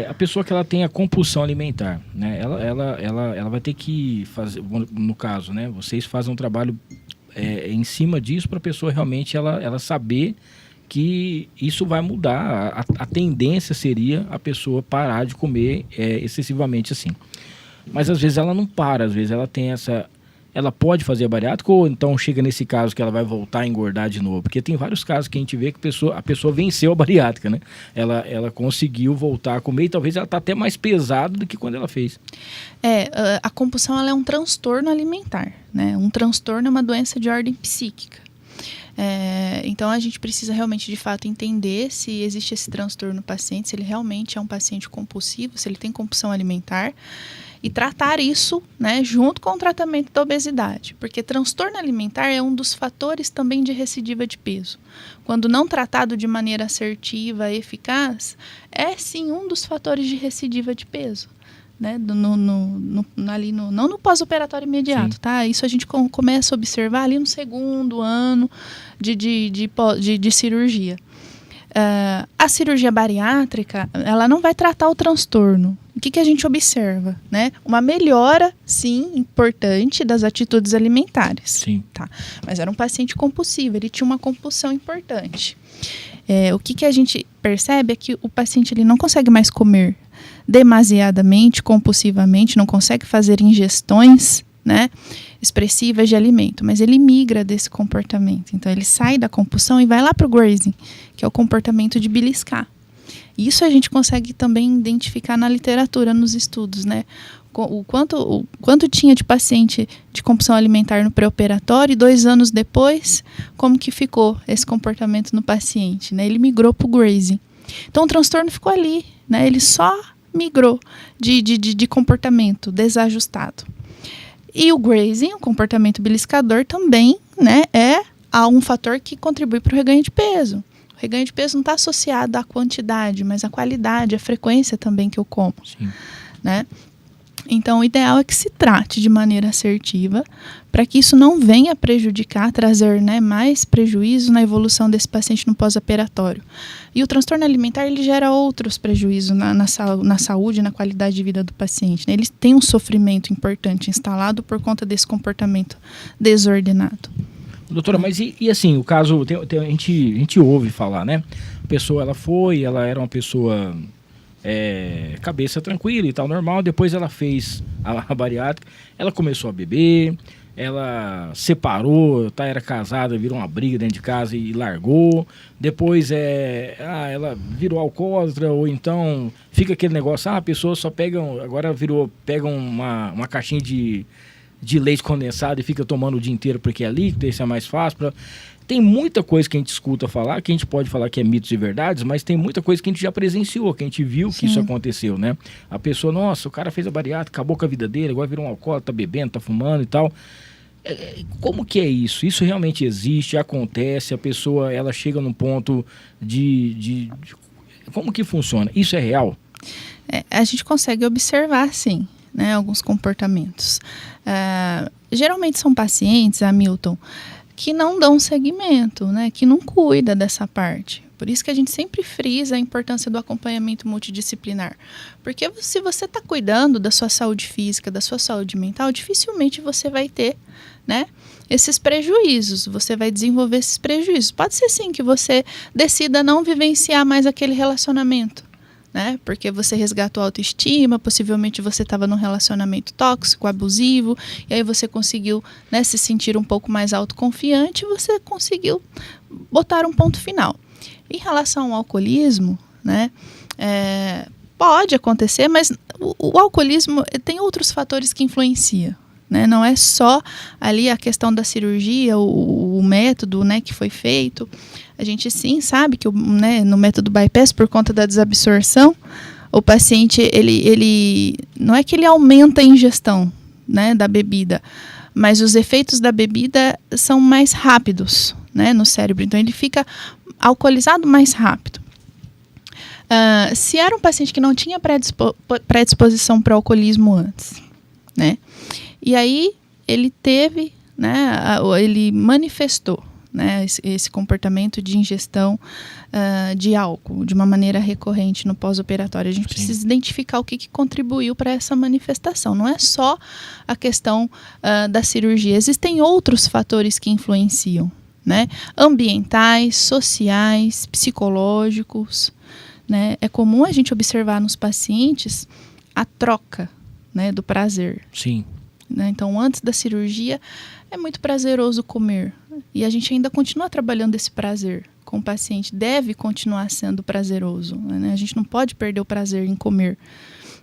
S5: A pessoa que ela tem a compulsão alimentar, né? Ela vai ter que fazer, no caso, né? Vocês fazem um trabalho em cima disso para a pessoa realmente ela saber que isso vai mudar. A tendência seria a pessoa parar de comer excessivamente assim. Mas às vezes ela não para, às vezes ela tem essa... Ela pode fazer a bariátrica ou então chega nesse caso que ela vai voltar a engordar de novo? Porque tem vários casos que a gente vê que a pessoa venceu a bariátrica, né? Ela conseguiu voltar a comer e talvez ela está até mais pesada do que quando ela fez.
S6: A compulsão ela é um transtorno alimentar, né? Um transtorno é uma doença de ordem psíquica. Então a gente precisa realmente de fato entender se existe esse transtorno no paciente, se ele realmente é um paciente compulsivo, se ele tem compulsão alimentar, e tratar isso, né, junto com o tratamento da obesidade, porque transtorno alimentar é um dos fatores também de recidiva de peso. Quando não tratado de maneira assertiva, eficaz, é sim um dos fatores de recidiva de peso, né, não no pós-operatório imediato,
S5: sim,
S6: tá? Isso a gente começa a observar ali no 2º ano de cirurgia. A cirurgia bariátrica, ela não vai tratar o transtorno. O que a gente observa, né? Uma melhora, sim, importante das atitudes alimentares.
S5: Sim.
S6: Tá? Mas era um paciente compulsivo, ele tinha uma compulsão importante. O que a gente percebe é que o paciente ele não consegue mais comer demasiadamente, compulsivamente, não consegue fazer ingestões, né, expressivas de alimento, mas ele migra desse comportamento. Então ele sai da compulsão e vai lá para o grazing, que é o comportamento de beliscar. Isso a gente consegue também identificar na literatura, nos estudos, né? O quanto tinha de paciente de compulsão alimentar no pré-operatório e 2 anos depois, como que ficou esse comportamento no paciente, né? Ele migrou para o grazing. Então o transtorno ficou ali, né? Ele só migrou de comportamento desajustado. E o grazing, o comportamento beliscador também, né, é um fator que contribui para o reganho de peso. O reganho de peso não está associado à quantidade, mas à qualidade, à frequência também que eu como.
S5: Sim.
S6: Né? Então, o ideal é que se trate de maneira assertiva, para que isso não venha prejudicar, trazer, né, mais prejuízo na evolução desse paciente no pós-operatório. E o transtorno alimentar, ele gera outros prejuízos na saúde, na qualidade de vida do paciente, né? Ele tem um sofrimento importante instalado por conta desse comportamento desordenado.
S5: Doutora, mas e assim, o caso, a gente ouve falar, né? A pessoa, ela era uma pessoa cabeça tranquila e tal, normal. Depois ela fez a bariátrica, ela começou a beber, ela separou, era casada, virou uma briga dentro de casa e largou. Depois ela virou alcoólatra, ou então fica aquele negócio, a pessoa só pega uma caixinha de leite condensado e fica tomando o dia inteiro porque é líquido, isso é mais fácil. Tem muita coisa que a gente escuta falar, que a gente pode falar que é mitos e verdades, mas tem muita coisa que a gente já presenciou, que a gente viu que isso aconteceu, né? A pessoa, nossa, o cara fez a bariátrica, acabou com a vida dele, agora virou um alcoólatra, tá bebendo, tá fumando e tal. Como que é isso? Isso realmente existe, acontece, a pessoa, ela chega num ponto de como que funciona? Isso é real?
S6: A gente consegue observar, sim, né, alguns comportamentos. Geralmente são pacientes, Hamilton, que não dão seguimento, né, que não cuida dessa parte. Por isso que a gente sempre frisa a importância do acompanhamento multidisciplinar. Porque se você está cuidando da sua saúde física, da sua saúde mental, dificilmente você vai ter, né, esses prejuízos, você vai desenvolver esses prejuízos. Pode ser sim que você decida não vivenciar mais aquele relacionamento, né? Porque você resgatou a autoestima, possivelmente você estava num relacionamento tóxico, abusivo, e aí você conseguiu, né, se sentir um pouco mais autoconfiante, e você conseguiu botar um ponto final. Em relação ao alcoolismo, né, pode acontecer, mas o alcoolismo tem outros fatores que influenciam, né? Não é só ali a questão da cirurgia, o método, né, que foi feito. A gente sim sabe que, né, no método bypass, por conta da desabsorção, o paciente, ele não é que ele aumenta a ingestão, né, da bebida, mas os efeitos da bebida são mais rápidos, né, no cérebro. Então, ele fica alcoolizado mais rápido. Se era um paciente que não tinha predisposição para o alcoolismo antes, né, e aí ele teve, né, ele manifestou, né, esse comportamento de ingestão de álcool de uma maneira recorrente no pós-operatório. A gente precisa identificar o que contribuiu para essa manifestação. Não é só a questão da cirurgia. Existem outros fatores que influenciam, né? Ambientais, sociais, psicológicos, né? É comum a gente observar nos pacientes a troca, né, do prazer.
S5: Sim.
S6: Então, antes da cirurgia, é muito prazeroso comer. E a gente ainda continua trabalhando esse prazer com o paciente. Deve continuar sendo prazeroso, né? A gente não pode perder o prazer em comer.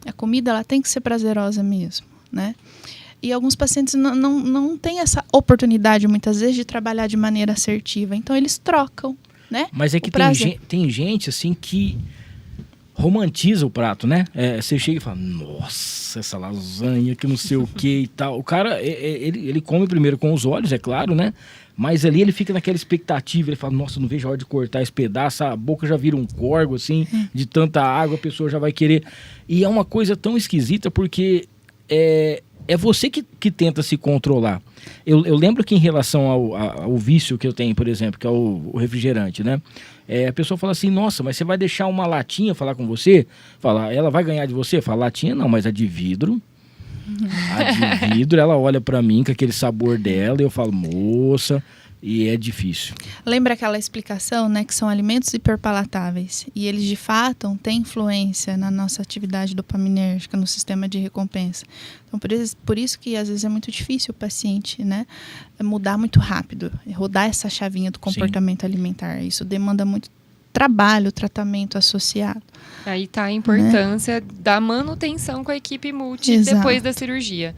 S6: A comida, ela tem que ser prazerosa mesmo, né? E alguns pacientes não têm essa oportunidade, muitas vezes, de trabalhar de maneira assertiva. Então, eles trocam, né?
S5: Mas é que tem gente, assim, que romantiza o prato, né? Você chega e fala, nossa, essa lasanha que não sei o que e tal. O cara, ele come primeiro com os olhos, é claro, né? Mas ali ele fica naquela expectativa, ele fala, nossa, não vejo a hora de cortar esse pedaço, a boca já vira um corgo, assim, de tanta água, a pessoa já vai querer. E é uma coisa tão esquisita, porque é você que tenta se controlar. Eu lembro que em relação ao vício que eu tenho, por exemplo, que é o refrigerante, né? A pessoa fala assim, nossa, mas você vai deixar uma latinha falar com você? Fala, ela vai ganhar de você? Fala, latinha não, mas a de vidro. A de vidro, ela olha pra mim com aquele sabor dela e eu falo, moça, e é difícil. Lembra aquela explicação, né, que são alimentos hiperpalatáveis e eles de fato têm influência na nossa atividade dopaminérgica, no sistema de recompensa. Então, por isso que às vezes é muito difícil o paciente, né, mudar muito rápido, rodar essa chavinha do comportamento alimentar. Isso demanda muito trabalho, tratamento associado.
S7: Aí está a importância, né, da manutenção com a equipe multi. Exato. Depois da cirurgia.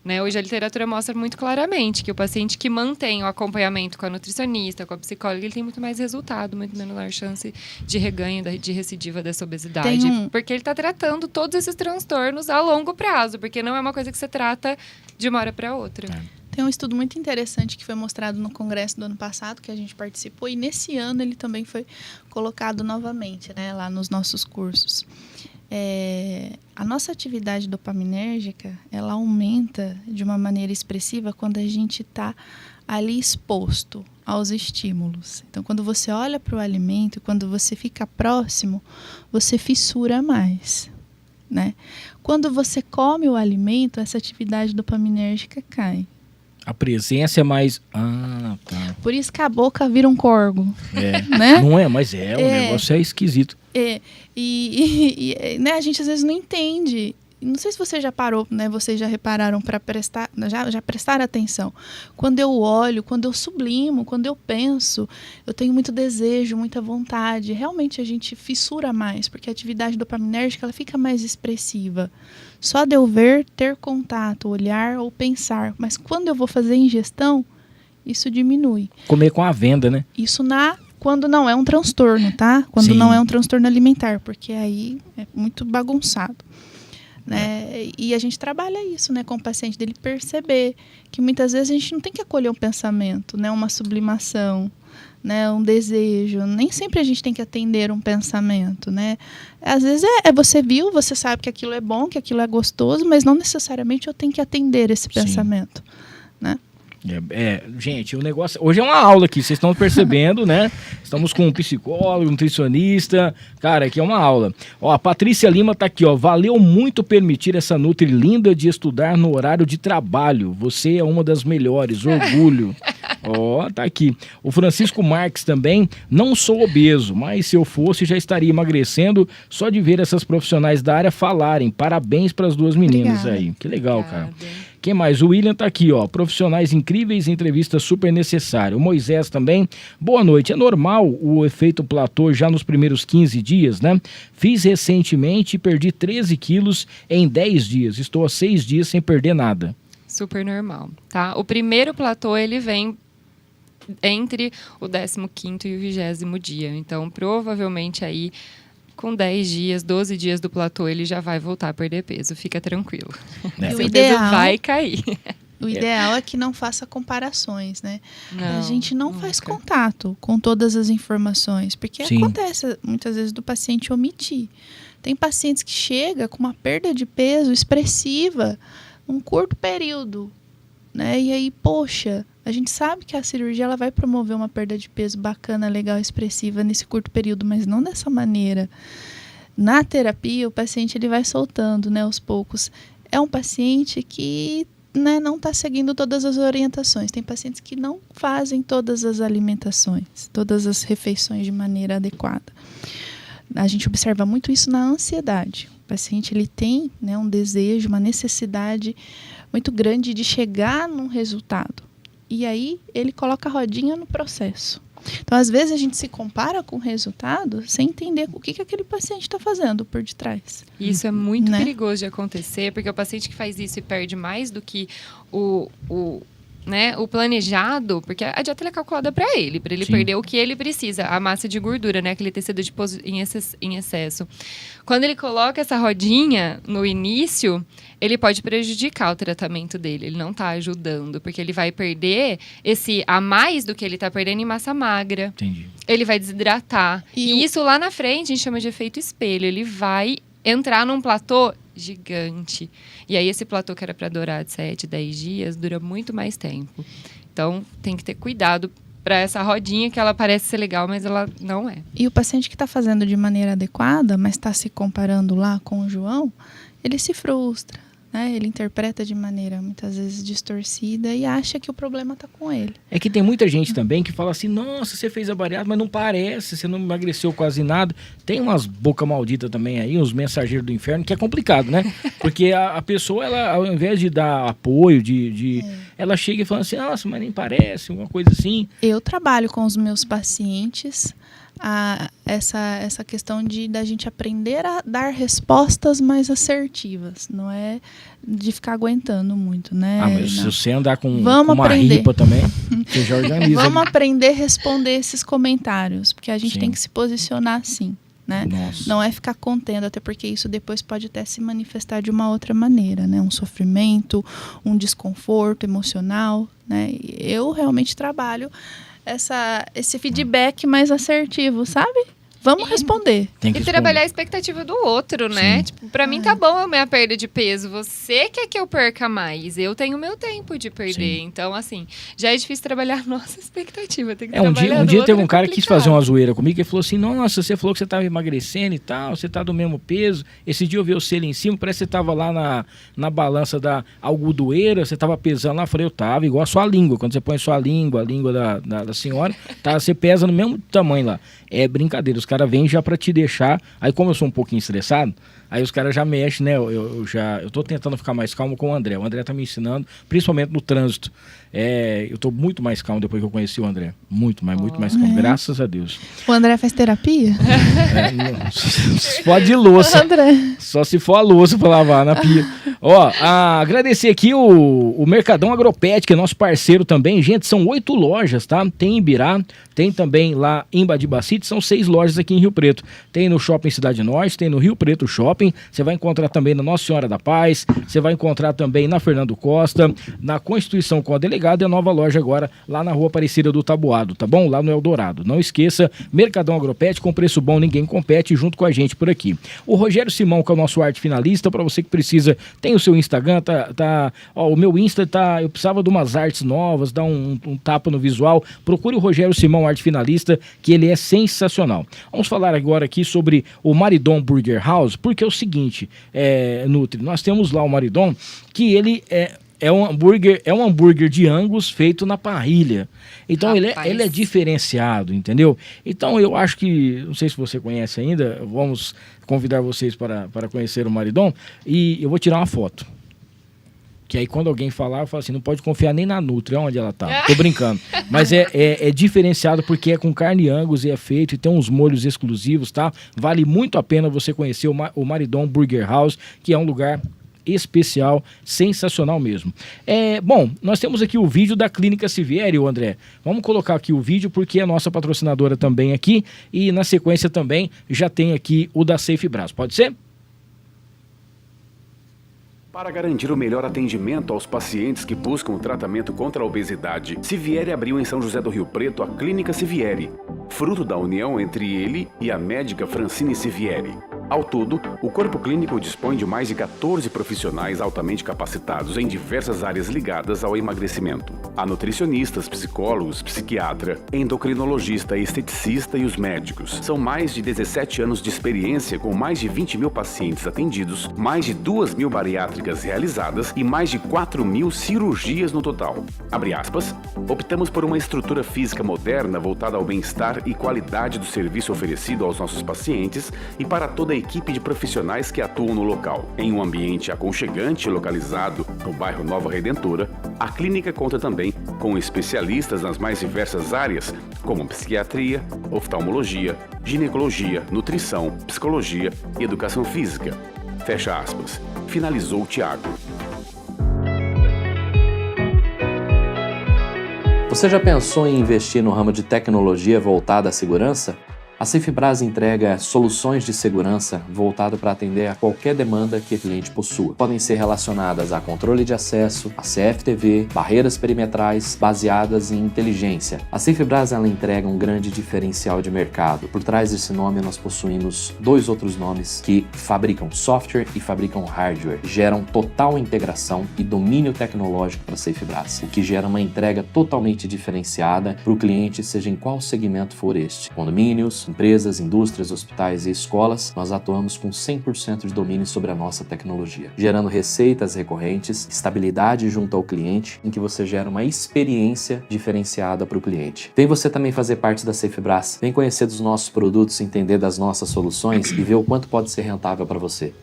S7: Né, hoje a literatura mostra muito claramente que o paciente que mantém o acompanhamento com a nutricionista, com a psicóloga, ele tem muito mais resultado, muito menor chance de reganho, de recidiva dessa obesidade. Porque ele está tratando todos esses transtornos a longo prazo, porque não é uma coisa que você trata de uma hora para outra. Tem um estudo muito interessante que foi mostrado no congresso do ano passado, que a gente participou, e nesse ano ele também foi colocado novamente, né, lá nos nossos cursos.
S6: A nossa atividade dopaminérgica, ela aumenta de uma maneira expressiva quando a gente está ali exposto aos estímulos. Então, quando você olha para o alimento, quando você fica próximo, você fissura mais, né? Quando você come o alimento, essa atividade dopaminérgica cai.
S5: A presença é mais... Ah, tá.
S6: Por isso que a boca vira um corgo.
S5: É.
S6: Né?
S5: Não é, mas o negócio é esquisito.
S6: Né, a gente às vezes não entende. Não sei se você já parou, né? Vocês já repararam para prestar, já prestaram atenção. Quando eu olho, quando eu sublimo, quando eu penso, eu tenho muito desejo, muita vontade. Realmente a gente fissura mais, porque a atividade dopaminérgica ela fica mais expressiva. Só de eu ver, ter contato, olhar ou pensar. Mas quando eu vou fazer ingestão, isso diminui.
S5: Comer com a venda, né?
S6: Isso quando não é um transtorno, tá? Quando não é um transtorno alimentar, porque aí é muito bagunçado. Né? E a gente trabalha isso, né, com o paciente, dele perceber que muitas vezes a gente não tem que acolher um pensamento, né, uma sublimação, né, um desejo. Nem sempre a gente tem que atender um pensamento, né? Às vezes você viu, você sabe que aquilo é bom, que aquilo é gostoso, mas não necessariamente eu tenho que atender esse pensamento, né?
S5: Gente, o negócio... Hoje é uma aula aqui, vocês estão percebendo, né? Estamos com um psicólogo, um nutricionista. Cara, aqui é uma aula. Ó, a Patrícia Lima tá aqui, ó. Valeu muito permitir essa Nutri linda de estudar no horário de trabalho. Você é uma das melhores, orgulho. Ó, tá aqui. O Francisco Marques também. Não sou obeso, mas se eu fosse já estaria emagrecendo só de ver essas profissionais da área falarem. Parabéns para as duas meninas. Obrigada. Aí. Que legal, cara. Quem mais? O William tá aqui, ó. Profissionais incríveis, entrevista super necessária. O Moisés também. Boa noite. É normal o efeito platô já nos primeiros 15 dias, né? Fiz recentemente e perdi 13 quilos em 10 dias. Estou há 6 dias sem perder nada.
S7: Super normal, tá? O primeiro platô, ele vem entre o 15º e o 20º dia. Então, provavelmente aí... Com 10 dias, 12 dias do platô, ele já vai voltar a perder peso. Fica tranquilo.
S6: O peso
S7: vai cair.
S6: O ideal é que não faça comparações, né?
S7: Não,
S6: a gente não faz contato com todas as informações. Porque acontece, muitas vezes, do paciente omitir. Tem pacientes que chegam com uma perda de peso expressiva num curto período, né? E aí, poxa... A gente sabe que a cirurgia ela vai promover uma perda de peso bacana, legal, expressiva nesse curto período, mas não dessa maneira. Na terapia, o paciente ele vai soltando, né, aos poucos. É um paciente que, né, não está seguindo todas as orientações. Tem pacientes que não fazem todas as alimentações, todas as refeições de maneira adequada. A gente observa muito isso na ansiedade. O paciente ele tem, né, um desejo, uma necessidade muito grande de chegar num resultado. E aí, ele coloca a rodinha no processo. Então, às vezes, a gente se compara com o resultado sem entender o que aquele paciente está fazendo por detrás.
S7: Isso é muito perigoso de acontecer, porque o paciente que faz isso e perde mais do que o planejado, porque a dieta é calculada para ele perder o que ele precisa, a massa de gordura, né, aquele tecido em excesso. Quando ele coloca essa rodinha no início, ele pode prejudicar o tratamento dele, ele não está ajudando, porque ele vai perder esse a mais do que ele está perdendo em massa magra.
S5: Entendi.
S7: Ele vai desidratar. E isso lá na frente a gente chama de efeito espelho, ele vai entrar num platô gigante. E aí esse platô que era para durar de 7, 10 dias, dura muito mais tempo. Então, tem que ter cuidado para essa rodinha que ela parece ser legal, mas ela não é.
S6: E o paciente que está fazendo de maneira adequada, mas está se comparando lá com o João, ele se frustra, né? Ele interpreta de maneira muitas vezes distorcida e acha que o problema está com ele.
S5: É que tem muita gente também que fala assim, nossa, você fez a bariátrica, mas não parece, você não emagreceu quase nada. Tem umas boca maldita também aí, uns mensageiros do inferno, que é complicado, né? Porque a pessoa, ela, ao invés de dar apoio, ela chega e fala assim, nossa, mas nem parece, uma coisa assim.
S6: Eu trabalho com os meus pacientes essa questão da gente aprender a dar respostas mais assertivas, não é de ficar aguentando muito, né?
S5: Mas se você andar com uma ripa também, você já organiza.
S6: Vamos aprender a responder esses comentários, porque a gente tem que se posicionar assim, né?
S5: Nossa.
S6: Não é ficar contendo, até porque isso depois pode até se manifestar de uma outra maneira, né? Um sofrimento, um desconforto emocional, né? Eu realmente trabalho esse feedback mais assertivo, sabe? vamos responder.
S5: Tem que
S7: E
S5: responder.
S7: trabalhar a expectativa do outro, né?
S5: Sim.
S7: Tipo, pra mim tá bom a minha perda de peso. Você quer que eu perca mais. Eu tenho meu tempo de perder.
S5: Sim.
S7: Então, assim, já é difícil trabalhar a nossa expectativa. Tem que
S5: Um
S7: trabalhar
S5: dia
S7: do
S5: teve
S7: outro,
S5: um cara que quis fazer
S7: complicado.
S5: uma zoeira comigo e falou assim, nossa, você falou que você tava emagrecendo e tal, você tá do mesmo peso. Esse dia eu vi você ali em cima, parece que você tava lá na balança da algodoeira, você tava pesando lá. Eu falei, eu tava igual a sua língua. Quando você põe a língua da senhora, tá, você pesa no mesmo tamanho lá. É brincadeira, os caras vêm já pra te deixar. Aí como eu sou um pouquinho estressado, aí os caras já mexem, né? Eu tô tentando ficar mais calmo com o André. O André tá me ensinando, principalmente no trânsito. Eu tô muito mais calmo depois que eu conheci o André. Muito mais calmo, graças a Deus.
S6: O André faz terapia?
S5: Se for de louça.
S6: André.
S5: Só se for a louça pra lavar na pia. Ó, agradecer aqui o Mercadão Agropet, que é nosso parceiro também. Gente, são 8 lojas, tá? Tem em Ibirá, tem também lá em Badibacite, são 6 lojas aqui em Rio Preto. Tem no Shopping Cidade Norte, tem no Rio Preto Shopping, você vai encontrar também na Nossa Senhora da Paz, você vai encontrar também na Fernando Costa, na Constituição com a Delegado e a nova loja agora lá na Rua Aparecida do Taboado, tá bom? Lá no Eldorado. Não esqueça, Mercadão Agropet, com preço bom, ninguém compete, junto com a gente por aqui. O Rogério Simão, que é o nosso arte finalista, para você que precisa, tem o seu Instagram, ó, o meu Insta eu precisava de umas artes novas, dar um tapa no visual, procure o Rogério Simão, arte finalista, que ele é sensacional. Vamos falar agora aqui sobre o Maridon Burger House, porque é o seguinte, Nutri, nós temos lá o Maridon, que ele é um hambúrguer de Angus feito na parrilha. Então ele é diferenciado, entendeu? Então eu acho que, não sei se você conhece ainda, vamos convidar vocês para conhecer o Maridon, e eu vou tirar uma foto. Que aí quando alguém falar, eu falo assim, não pode confiar nem na Nutri, onde ela tá. Tô brincando. Mas é diferenciado porque é com carne Angus e é feito e tem uns molhos exclusivos, tá? Vale muito a pena você conhecer o Maridon Burger House, que é um lugar especial, sensacional mesmo. Bom, nós temos aqui o vídeo da Clínica Sivieri, André. Vamos colocar aqui o vídeo porque é nossa patrocinadora também aqui e na sequência também já tem aqui o da SafeBras. Pode ser?
S2: Para garantir o melhor atendimento aos pacientes que buscam o tratamento contra a obesidade, Sivieri abriu em São José do Rio Preto a Clínica Sivieri, fruto da união entre ele e a médica Francine Sivieri. Ao todo, o corpo clínico dispõe de mais de 14 profissionais altamente capacitados em diversas áreas ligadas ao emagrecimento. Há nutricionistas, psicólogos, psiquiatra, endocrinologista, esteticista e os médicos. São mais de 17 anos de experiência com mais de 20 mil pacientes atendidos, mais de 2.000 bariátricas realizadas e mais de 4.000 cirurgias no total. Abre aspas, optamos por uma estrutura física moderna voltada ao bem-estar e qualidade do serviço oferecido aos nossos pacientes e para toda a equipe de profissionais que atuam no local. Em um ambiente aconchegante localizado no bairro Nova Redentora, a clínica conta também com especialistas nas mais diversas áreas, como psiquiatria, oftalmologia, ginecologia, nutrição, psicologia e educação física. Fecha aspas. Finalizou o Tiago.
S3: Você já pensou em investir no ramo de tecnologia voltada à segurança? A SafeBras entrega soluções de segurança voltado para atender a qualquer demanda que o cliente possua. Podem ser relacionadas a controle de acesso, a CFTV, barreiras perimetrais baseadas em inteligência. A SafeBras ela entrega um grande diferencial de mercado. Por trás desse nome nós possuímos 2 outros nomes que fabricam software e fabricam hardware. Geram total integração e domínio tecnológico para a SafeBras, o que gera uma entrega totalmente diferenciada para o cliente, seja em qual segmento for este. Condomínios, empresas, indústrias, hospitais e escolas, nós atuamos com 100% de domínio sobre a nossa tecnologia, gerando receitas recorrentes, estabilidade junto ao cliente, em que você gera uma experiência diferenciada para o cliente. Vem você também fazer parte da SafeBras, vem conhecer dos nossos produtos, entender das nossas soluções e ver o quanto pode ser rentável para você.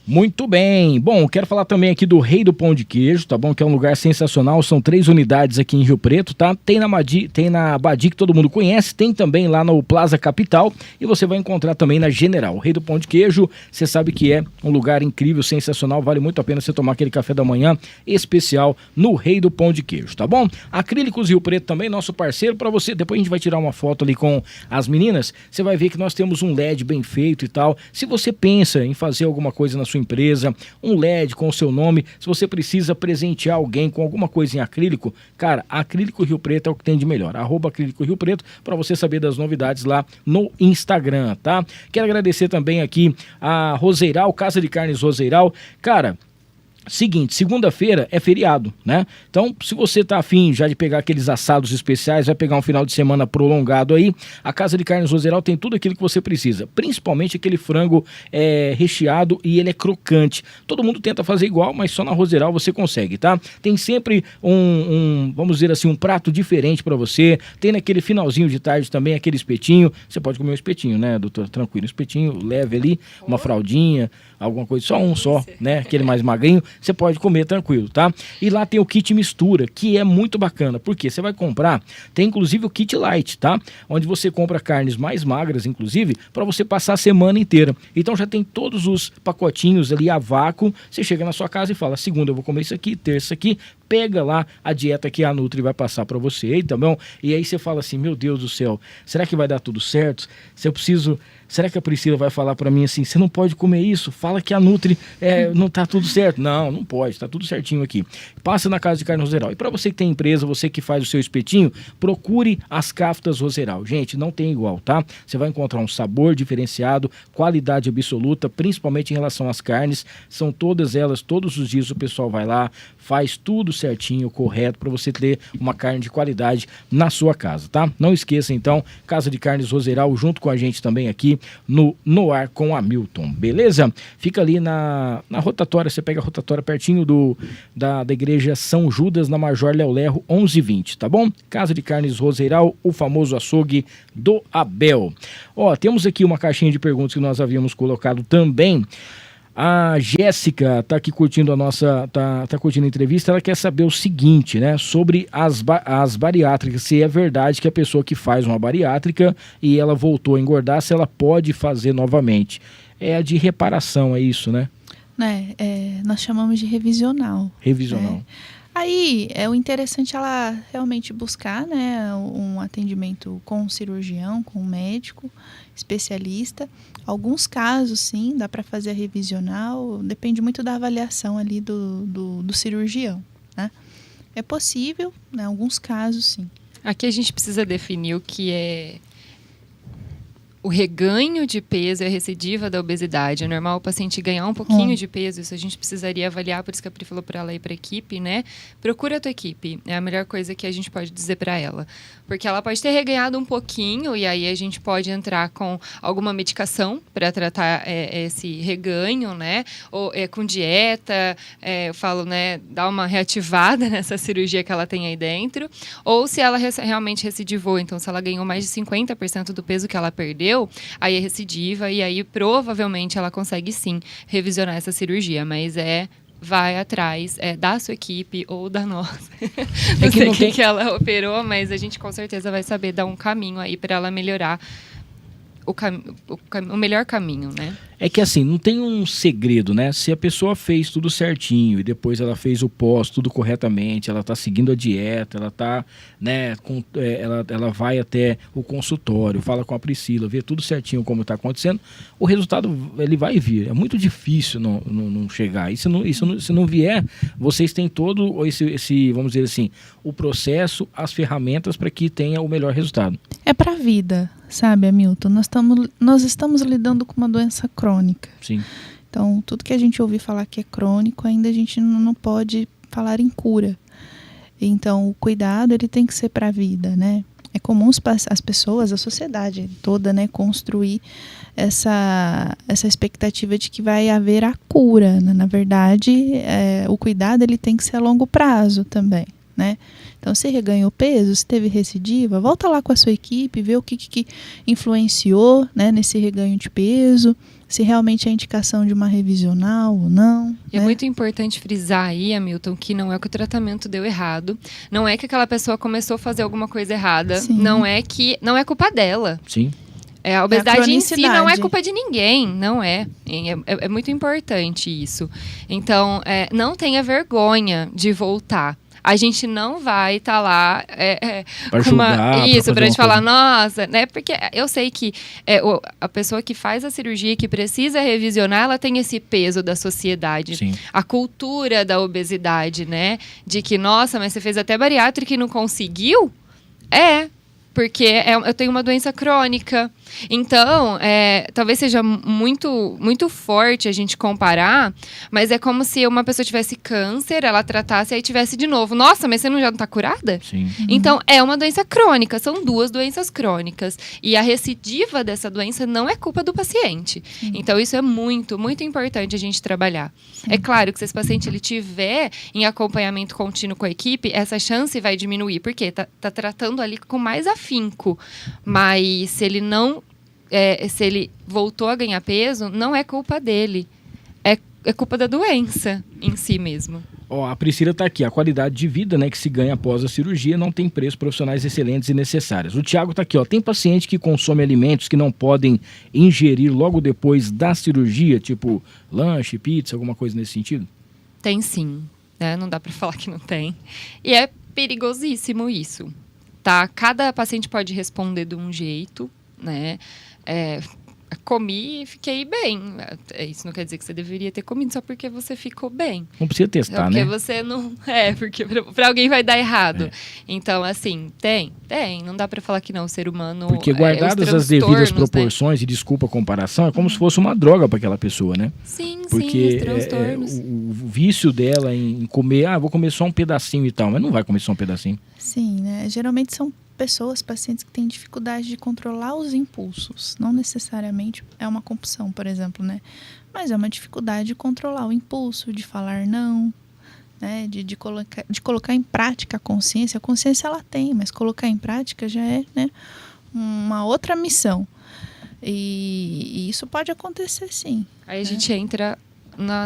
S5: Muito bem. Bom, quero falar também aqui do Rei do Pão de Queijo, tá bom? Que é um lugar sensacional. São 3 unidades aqui em Rio Preto, tá? Tem na Badi, que todo mundo conhece. Tem também lá no Plaza Capital. E você vai encontrar também na General. O Rei do Pão de Queijo, você sabe que é um lugar incrível, sensacional. Vale muito a pena você tomar aquele café da manhã especial no Rei do Pão de Queijo, tá bom? Acrílicos Rio Preto também, nosso parceiro. Para você, depois a gente vai tirar uma foto ali com as meninas. Você vai ver que nós temos um LED bem feito e tal. Se você pensa em fazer alguma coisa na sua sua empresa, um LED com o seu nome. Se você precisa presentear alguém com alguma coisa em acrílico, cara, Acrílico Rio Preto é o que tem de melhor. @Acrílico Rio Preto, para você saber das novidades lá no Instagram, tá? Quero agradecer também aqui a Roseiral, Casa de Carnes Roseiral. Cara, seguinte, segunda-feira é feriado, né? Então, se você tá afim já de pegar aqueles assados especiais, vai pegar um final de semana prolongado aí, a Casa de Carnes Roseiral tem tudo aquilo que você precisa, principalmente aquele frango recheado e ele é crocante. Todo mundo tenta fazer igual, mas só na Roseiral você consegue, tá? Tem sempre vamos dizer assim, um prato diferente para você. Tem naquele finalzinho de tarde também aquele espetinho. Você pode comer um espetinho, né, doutor? Tranquilo, um espetinho leve ali, uma fraldinha, alguma coisa, só, né? Aquele mais magrinho. Você pode comer tranquilo, tá? E lá tem o kit mistura, que é muito bacana, porque você vai comprar, tem inclusive o kit light, tá? Onde você compra carnes mais magras, inclusive, para você passar a semana inteira. Então já tem todos os pacotinhos ali a vácuo. Você chega na sua casa e fala: segunda eu vou comer isso aqui, terça isso aqui. Pega lá a dieta que a Nutri vai passar para você, tá bom? E aí você fala assim: meu Deus do céu, será que vai dar tudo certo? Se eu preciso... Será que a Priscila vai falar para mim assim: você não pode comer isso? Fala que a Nutri não tá tudo certo. Não pode, tá tudo certinho aqui. Passa na Casa de Carnes Roseiral. E para você que tem empresa, você que faz o seu espetinho, procure as Caftas Roseiral. Gente, não tem igual, tá? Você vai encontrar um sabor diferenciado, qualidade absoluta, principalmente em relação às carnes. São todas elas, todos os dias o pessoal vai lá, faz tudo certinho, correto, para você ter uma carne de qualidade na sua casa, tá? Não esqueça então, Casa de Carnes Roseiral, junto com a gente também aqui no ar com Hamilton, beleza? Fica ali na rotatória, você pega a rotatória pertinho da igreja São Judas, na Major Léo Lerro 1120, tá bom? Casa de Carnes Roseiral, o famoso açougue do Abel. Ó, temos aqui uma caixinha de perguntas que nós havíamos colocado também. A Jéssica tá aqui curtindo a nossa, tá curtindo a entrevista. Ela quer saber o seguinte, né, sobre as bariátricas, se é verdade que a pessoa que faz uma bariátrica e ela voltou a engordar, se ela pode fazer novamente. É a de reparação, é isso, né?
S6: Nós chamamos de revisional.
S5: Revisional.
S6: Aí, o interessante é ela realmente buscar, né, um atendimento com um cirurgião, com um médico especialista. Alguns casos, sim, dá para fazer a revisional, depende muito da avaliação ali do cirurgião, né? É possível, né, alguns casos, sim.
S7: Aqui a gente precisa definir o que é o reganho de peso e a recidiva da obesidade. É normal o paciente ganhar um pouquinho de peso, isso a gente precisaria avaliar, por isso que a Pri falou para ela ir para a equipe, né? Procura a tua equipe, é a melhor coisa que a gente pode dizer para ela. Porque ela pode ter reganhado um pouquinho e aí a gente pode entrar com alguma medicação para tratar esse reganho, né? Ou com dieta, eu falo, né? Dar uma reativada nessa cirurgia que ela tem aí dentro. Ou se ela realmente recidivou, então se ela ganhou mais de 50% do peso que ela perdeu, aí é recidiva e aí provavelmente ela consegue sim revisionar essa cirurgia, mas vai atrás da sua equipe ou da nossa. Não sei o que ela operou, mas a gente com certeza vai saber dar um caminho aí para ela melhorar o melhor caminho, né?
S5: É que assim, não tem um segredo, né? Se a pessoa fez tudo certinho e depois ela fez o pós tudo corretamente, ela tá seguindo a dieta, ela tá, né, ela vai até o consultório, fala com a Priscila, vê tudo certinho como tá acontecendo, o resultado ele vai vir. É muito difícil não chegar. E se não vier, vocês têm todo esse, vamos dizer assim, o processo, as ferramentas para que tenha o melhor resultado.
S6: É pra vida, sabe, Hamilton? Nós estamos lidando com uma doença crônica.
S5: Sim.
S6: Então, tudo que a gente ouvir falar que é crônico, ainda a gente não pode falar em cura. Então, o cuidado, ele tem que ser para a vida, né? É comum as pessoas, a sociedade toda, né, construir essa expectativa de que vai haver a cura, né? Na verdade, o cuidado, ele tem que ser a longo prazo também, né? Então, se reganhou peso, se teve recidiva, volta lá com a sua equipe, vê o que influenciou, né, nesse reganho de peso, se realmente é indicação de uma revisional ou não.
S7: É muito importante frisar aí, Hamilton, que não é que o tratamento deu errado, não é que aquela pessoa começou a fazer alguma coisa errada, não é culpa dela.
S5: Sim.
S7: A obesidade em si não é
S6: cronicidade.
S7: culpa de ninguém, não é. É muito importante isso. Então, não tenha vergonha de voltar. A gente não vai estar lá
S5: Pra julgar, pra
S7: isso,
S5: fazer
S7: pra
S5: uma
S7: te falar,
S5: coisa.
S7: nossa, né? Porque eu sei que a pessoa que faz a cirurgia, que precisa revisionar, ela tem esse peso da sociedade.
S5: Sim.
S7: A cultura da obesidade, né? De que, nossa, mas você fez até bariátrica e não conseguiu? Porque eu tenho uma doença crônica. Então, talvez seja muito, muito forte a gente comparar, mas é como se uma pessoa tivesse câncer, ela tratasse e aí tivesse de novo. Nossa, mas você já não está curada?
S5: Sim.
S7: Então, é uma doença crônica, são 2 doenças crônicas. E a recidiva dessa doença não é culpa do paciente. Então, isso é muito, muito importante a gente trabalhar. É claro que se esse paciente ele tiver em acompanhamento contínuo com a equipe, essa chance vai diminuir, porque tá tratando ali com mais afinco. Mas se ele se ele voltou a ganhar peso, não é culpa dele. É culpa da doença em si mesmo.
S5: Ó, a Priscila está aqui. A qualidade de vida, né, que se ganha após a cirurgia não tem preço, profissionais excelentes e necessários. O Thiago está aqui, ó. Tem paciente que consome alimentos que não podem ingerir logo depois da cirurgia, tipo lanche, pizza, alguma coisa nesse sentido?
S7: Tem sim, né? Não dá para falar que não tem. E é perigosíssimo isso, tá? Cada paciente pode responder de um jeito, né? Comi e fiquei bem. Isso não quer dizer que você deveria ter comido só porque você ficou bem.
S5: Não precisa testar,
S7: porque
S5: né?
S7: você não... porque pra alguém vai dar errado. Então, assim, tem. Não dá pra falar que não. O ser humano...
S5: Porque guardadas as devidas proporções, e desculpa a comparação, é como se fosse uma droga para aquela pessoa, né?
S7: Sim,
S5: Porque
S7: os transtornos.
S5: o vício dela em comer, vou comer só um pedacinho e tal, mas não vai comer só um pedacinho.
S6: Sim, né? Geralmente são pacientes que têm dificuldade de controlar os impulsos. Não necessariamente é uma compulsão, por exemplo, né? Mas é uma dificuldade de controlar o impulso, de falar não, né? De colocar em prática a consciência. A consciência ela tem, mas colocar em prática já é, né, uma outra missão. E isso pode acontecer, sim.
S7: Aí a gente entra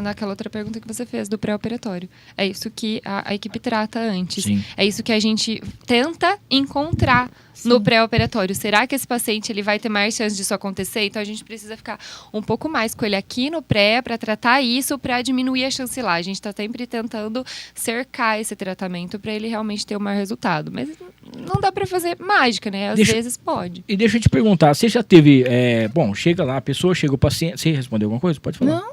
S7: naquela outra pergunta que você fez, do pré-operatório. É isso que a equipe trata antes.
S5: Sim.
S7: É isso que a gente tenta encontrar no pré-operatório. Será que esse paciente ele vai ter mais chance disso acontecer? Então, a gente precisa ficar um pouco mais com ele aqui no pré para tratar isso, para diminuir a chance lá. A gente está sempre tentando cercar esse tratamento para ele realmente ter o maior resultado. Mas não dá para fazer mágica, né? Às vezes pode.
S5: E deixa eu te perguntar, você já teve... bom, chega lá, a pessoa, chega o paciente... Você respondeu alguma coisa? Pode falar.
S6: Não.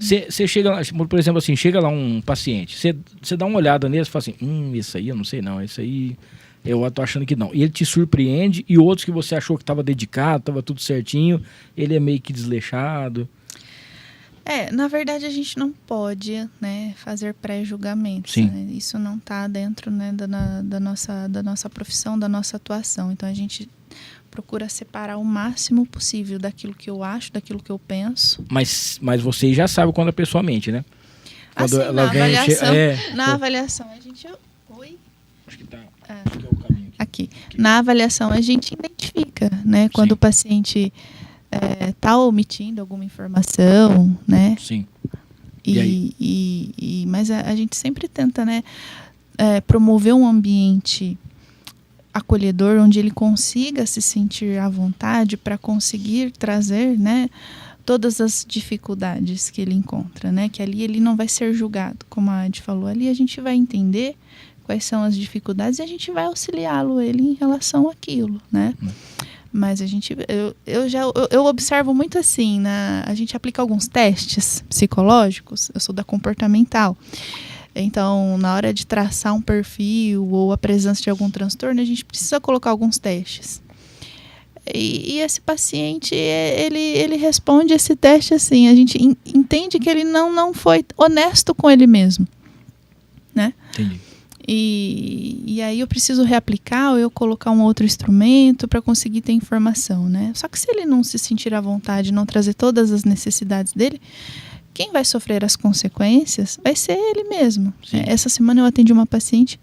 S5: Você chega lá, por exemplo, assim, chega lá um paciente, você dá uma olhada nele e fala assim, isso aí eu não sei não, isso aí eu tô achando que não. E ele te surpreende, e outros que você achou que estava dedicado, estava tudo certinho, ele é meio que desleixado.
S6: Na verdade a gente não pode, né, fazer pré-julgamentos.
S5: Sim.
S6: Né? Isso não está dentro, né, da nossa profissão, da nossa atuação. Então a gente procura separar o máximo possível daquilo que eu acho, daquilo que eu penso.
S5: Mas vocês já sabem quando a pessoa mente, né? Quando
S6: assim,
S5: ela vem,
S6: na avaliação a gente... Oi?
S5: Acho que tá. Acho que é o caminho
S6: aqui. Na avaliação a gente identifica, né? Quando o paciente está omitindo alguma informação, né?
S5: Sim.
S6: Mas a gente sempre tenta, né, promover um ambiente acolhedor onde ele consiga se sentir à vontade para conseguir trazer, né, todas as dificuldades que ele encontra, né? Que ali ele não vai ser julgado, como a Adi falou. Ali a gente vai entender quais são as dificuldades e a gente vai auxiliá-lo ele em relação àquilo, né? Mas eu observo muito assim, a gente aplica alguns testes psicológicos, eu sou da comportamental. Então, na hora de traçar um perfil ou a presença de algum transtorno, a gente precisa colocar alguns testes. E esse paciente, ele responde esse teste assim, a gente entende que ele não foi honesto com ele mesmo, né?
S5: Entendi.
S6: E aí eu preciso reaplicar ou eu colocar um outro instrumento para conseguir ter informação, né? Só que se ele não se sentir à vontade, não trazer todas as necessidades dele, quem vai sofrer as consequências vai ser ele mesmo. Essa semana eu atendi uma paciente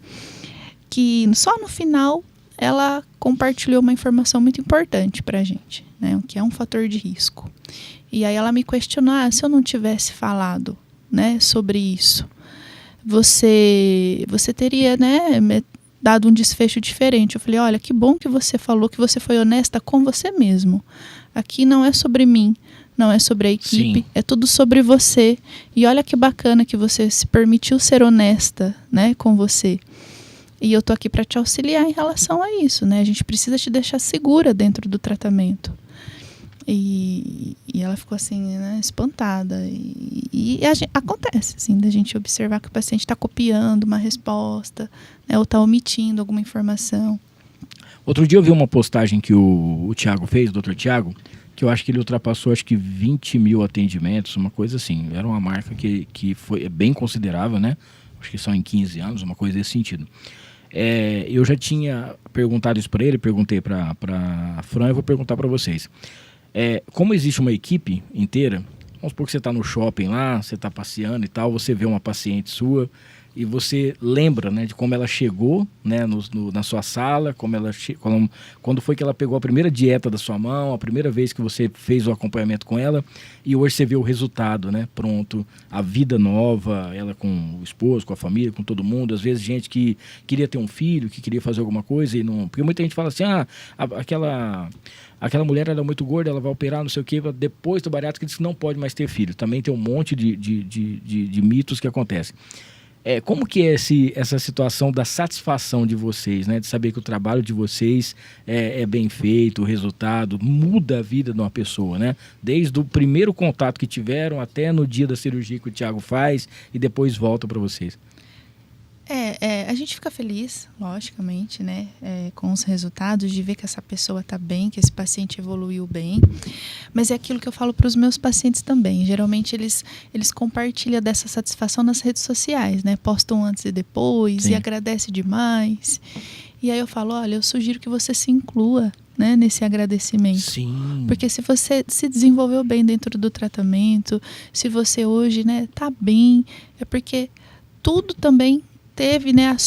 S6: que só no final ela compartilhou uma informação muito importante para a gente, né? Que é um fator de risco. E aí ela me questionou, se eu não tivesse falado, né, sobre isso, você teria, né, dado um desfecho diferente. Eu falei, olha, que bom que você falou, que você foi honesta com você mesmo. Aqui não é sobre mim, não é sobre a equipe,
S5: Sim.
S6: é tudo sobre você. E olha que bacana que você se permitiu ser honesta, né, com você. E eu tô aqui para te auxiliar em relação a isso, né? A gente precisa te deixar segura dentro do tratamento. E ela ficou assim, né, espantada. Acontece, assim, da gente observar que o paciente está copiando uma resposta, né, ou está omitindo alguma informação.
S5: Outro dia eu vi uma postagem que o Thiago fez, o Dr. Thiago, que eu acho que ele ultrapassou acho que 20 mil atendimentos, uma coisa assim. Era uma marca que foi bem considerável, né? Acho que são em 15 anos, uma coisa desse sentido. Eu já tinha perguntado isso para ele, perguntei para a Fran, eu vou perguntar para vocês. Como existe uma equipe inteira, vamos supor que você está no shopping lá, você está passeando e tal, você vê uma paciente sua e você lembra, né, de como ela chegou, né, na sua sala, quando foi que ela pegou a primeira dieta da sua mão, a primeira vez que você fez o acompanhamento com ela, e hoje você vê o resultado, né, pronto, a vida nova, ela com o esposo, com a família, com todo mundo, às vezes gente que queria ter um filho, que queria fazer alguma coisa e não... Porque muita gente fala assim, aquela mulher era muito gorda, ela vai operar, não sei o quê, depois do bariátrico diz que não pode mais ter filho. Também tem um monte de mitos que acontecem. Como que é essa situação da satisfação de vocês, né? De saber que o trabalho de vocês é bem feito, o resultado muda a vida de uma pessoa, né? Desde o primeiro contato que tiveram até no dia da cirurgia que o Thiago faz e depois volta para vocês.
S6: A gente fica feliz, logicamente, né, com os resultados, de ver que essa pessoa está bem, que esse paciente evoluiu bem. Mas é aquilo que eu falo para os meus pacientes também. Geralmente eles compartilham dessa satisfação nas redes sociais, né? Postam antes e depois. Sim. E agradece demais. E aí eu falo, olha, eu sugiro que você se inclua, né, nesse agradecimento.
S5: Sim.
S6: Porque se você se desenvolveu bem dentro do tratamento, se você hoje, né, tá bem, é porque tudo também teve, né, a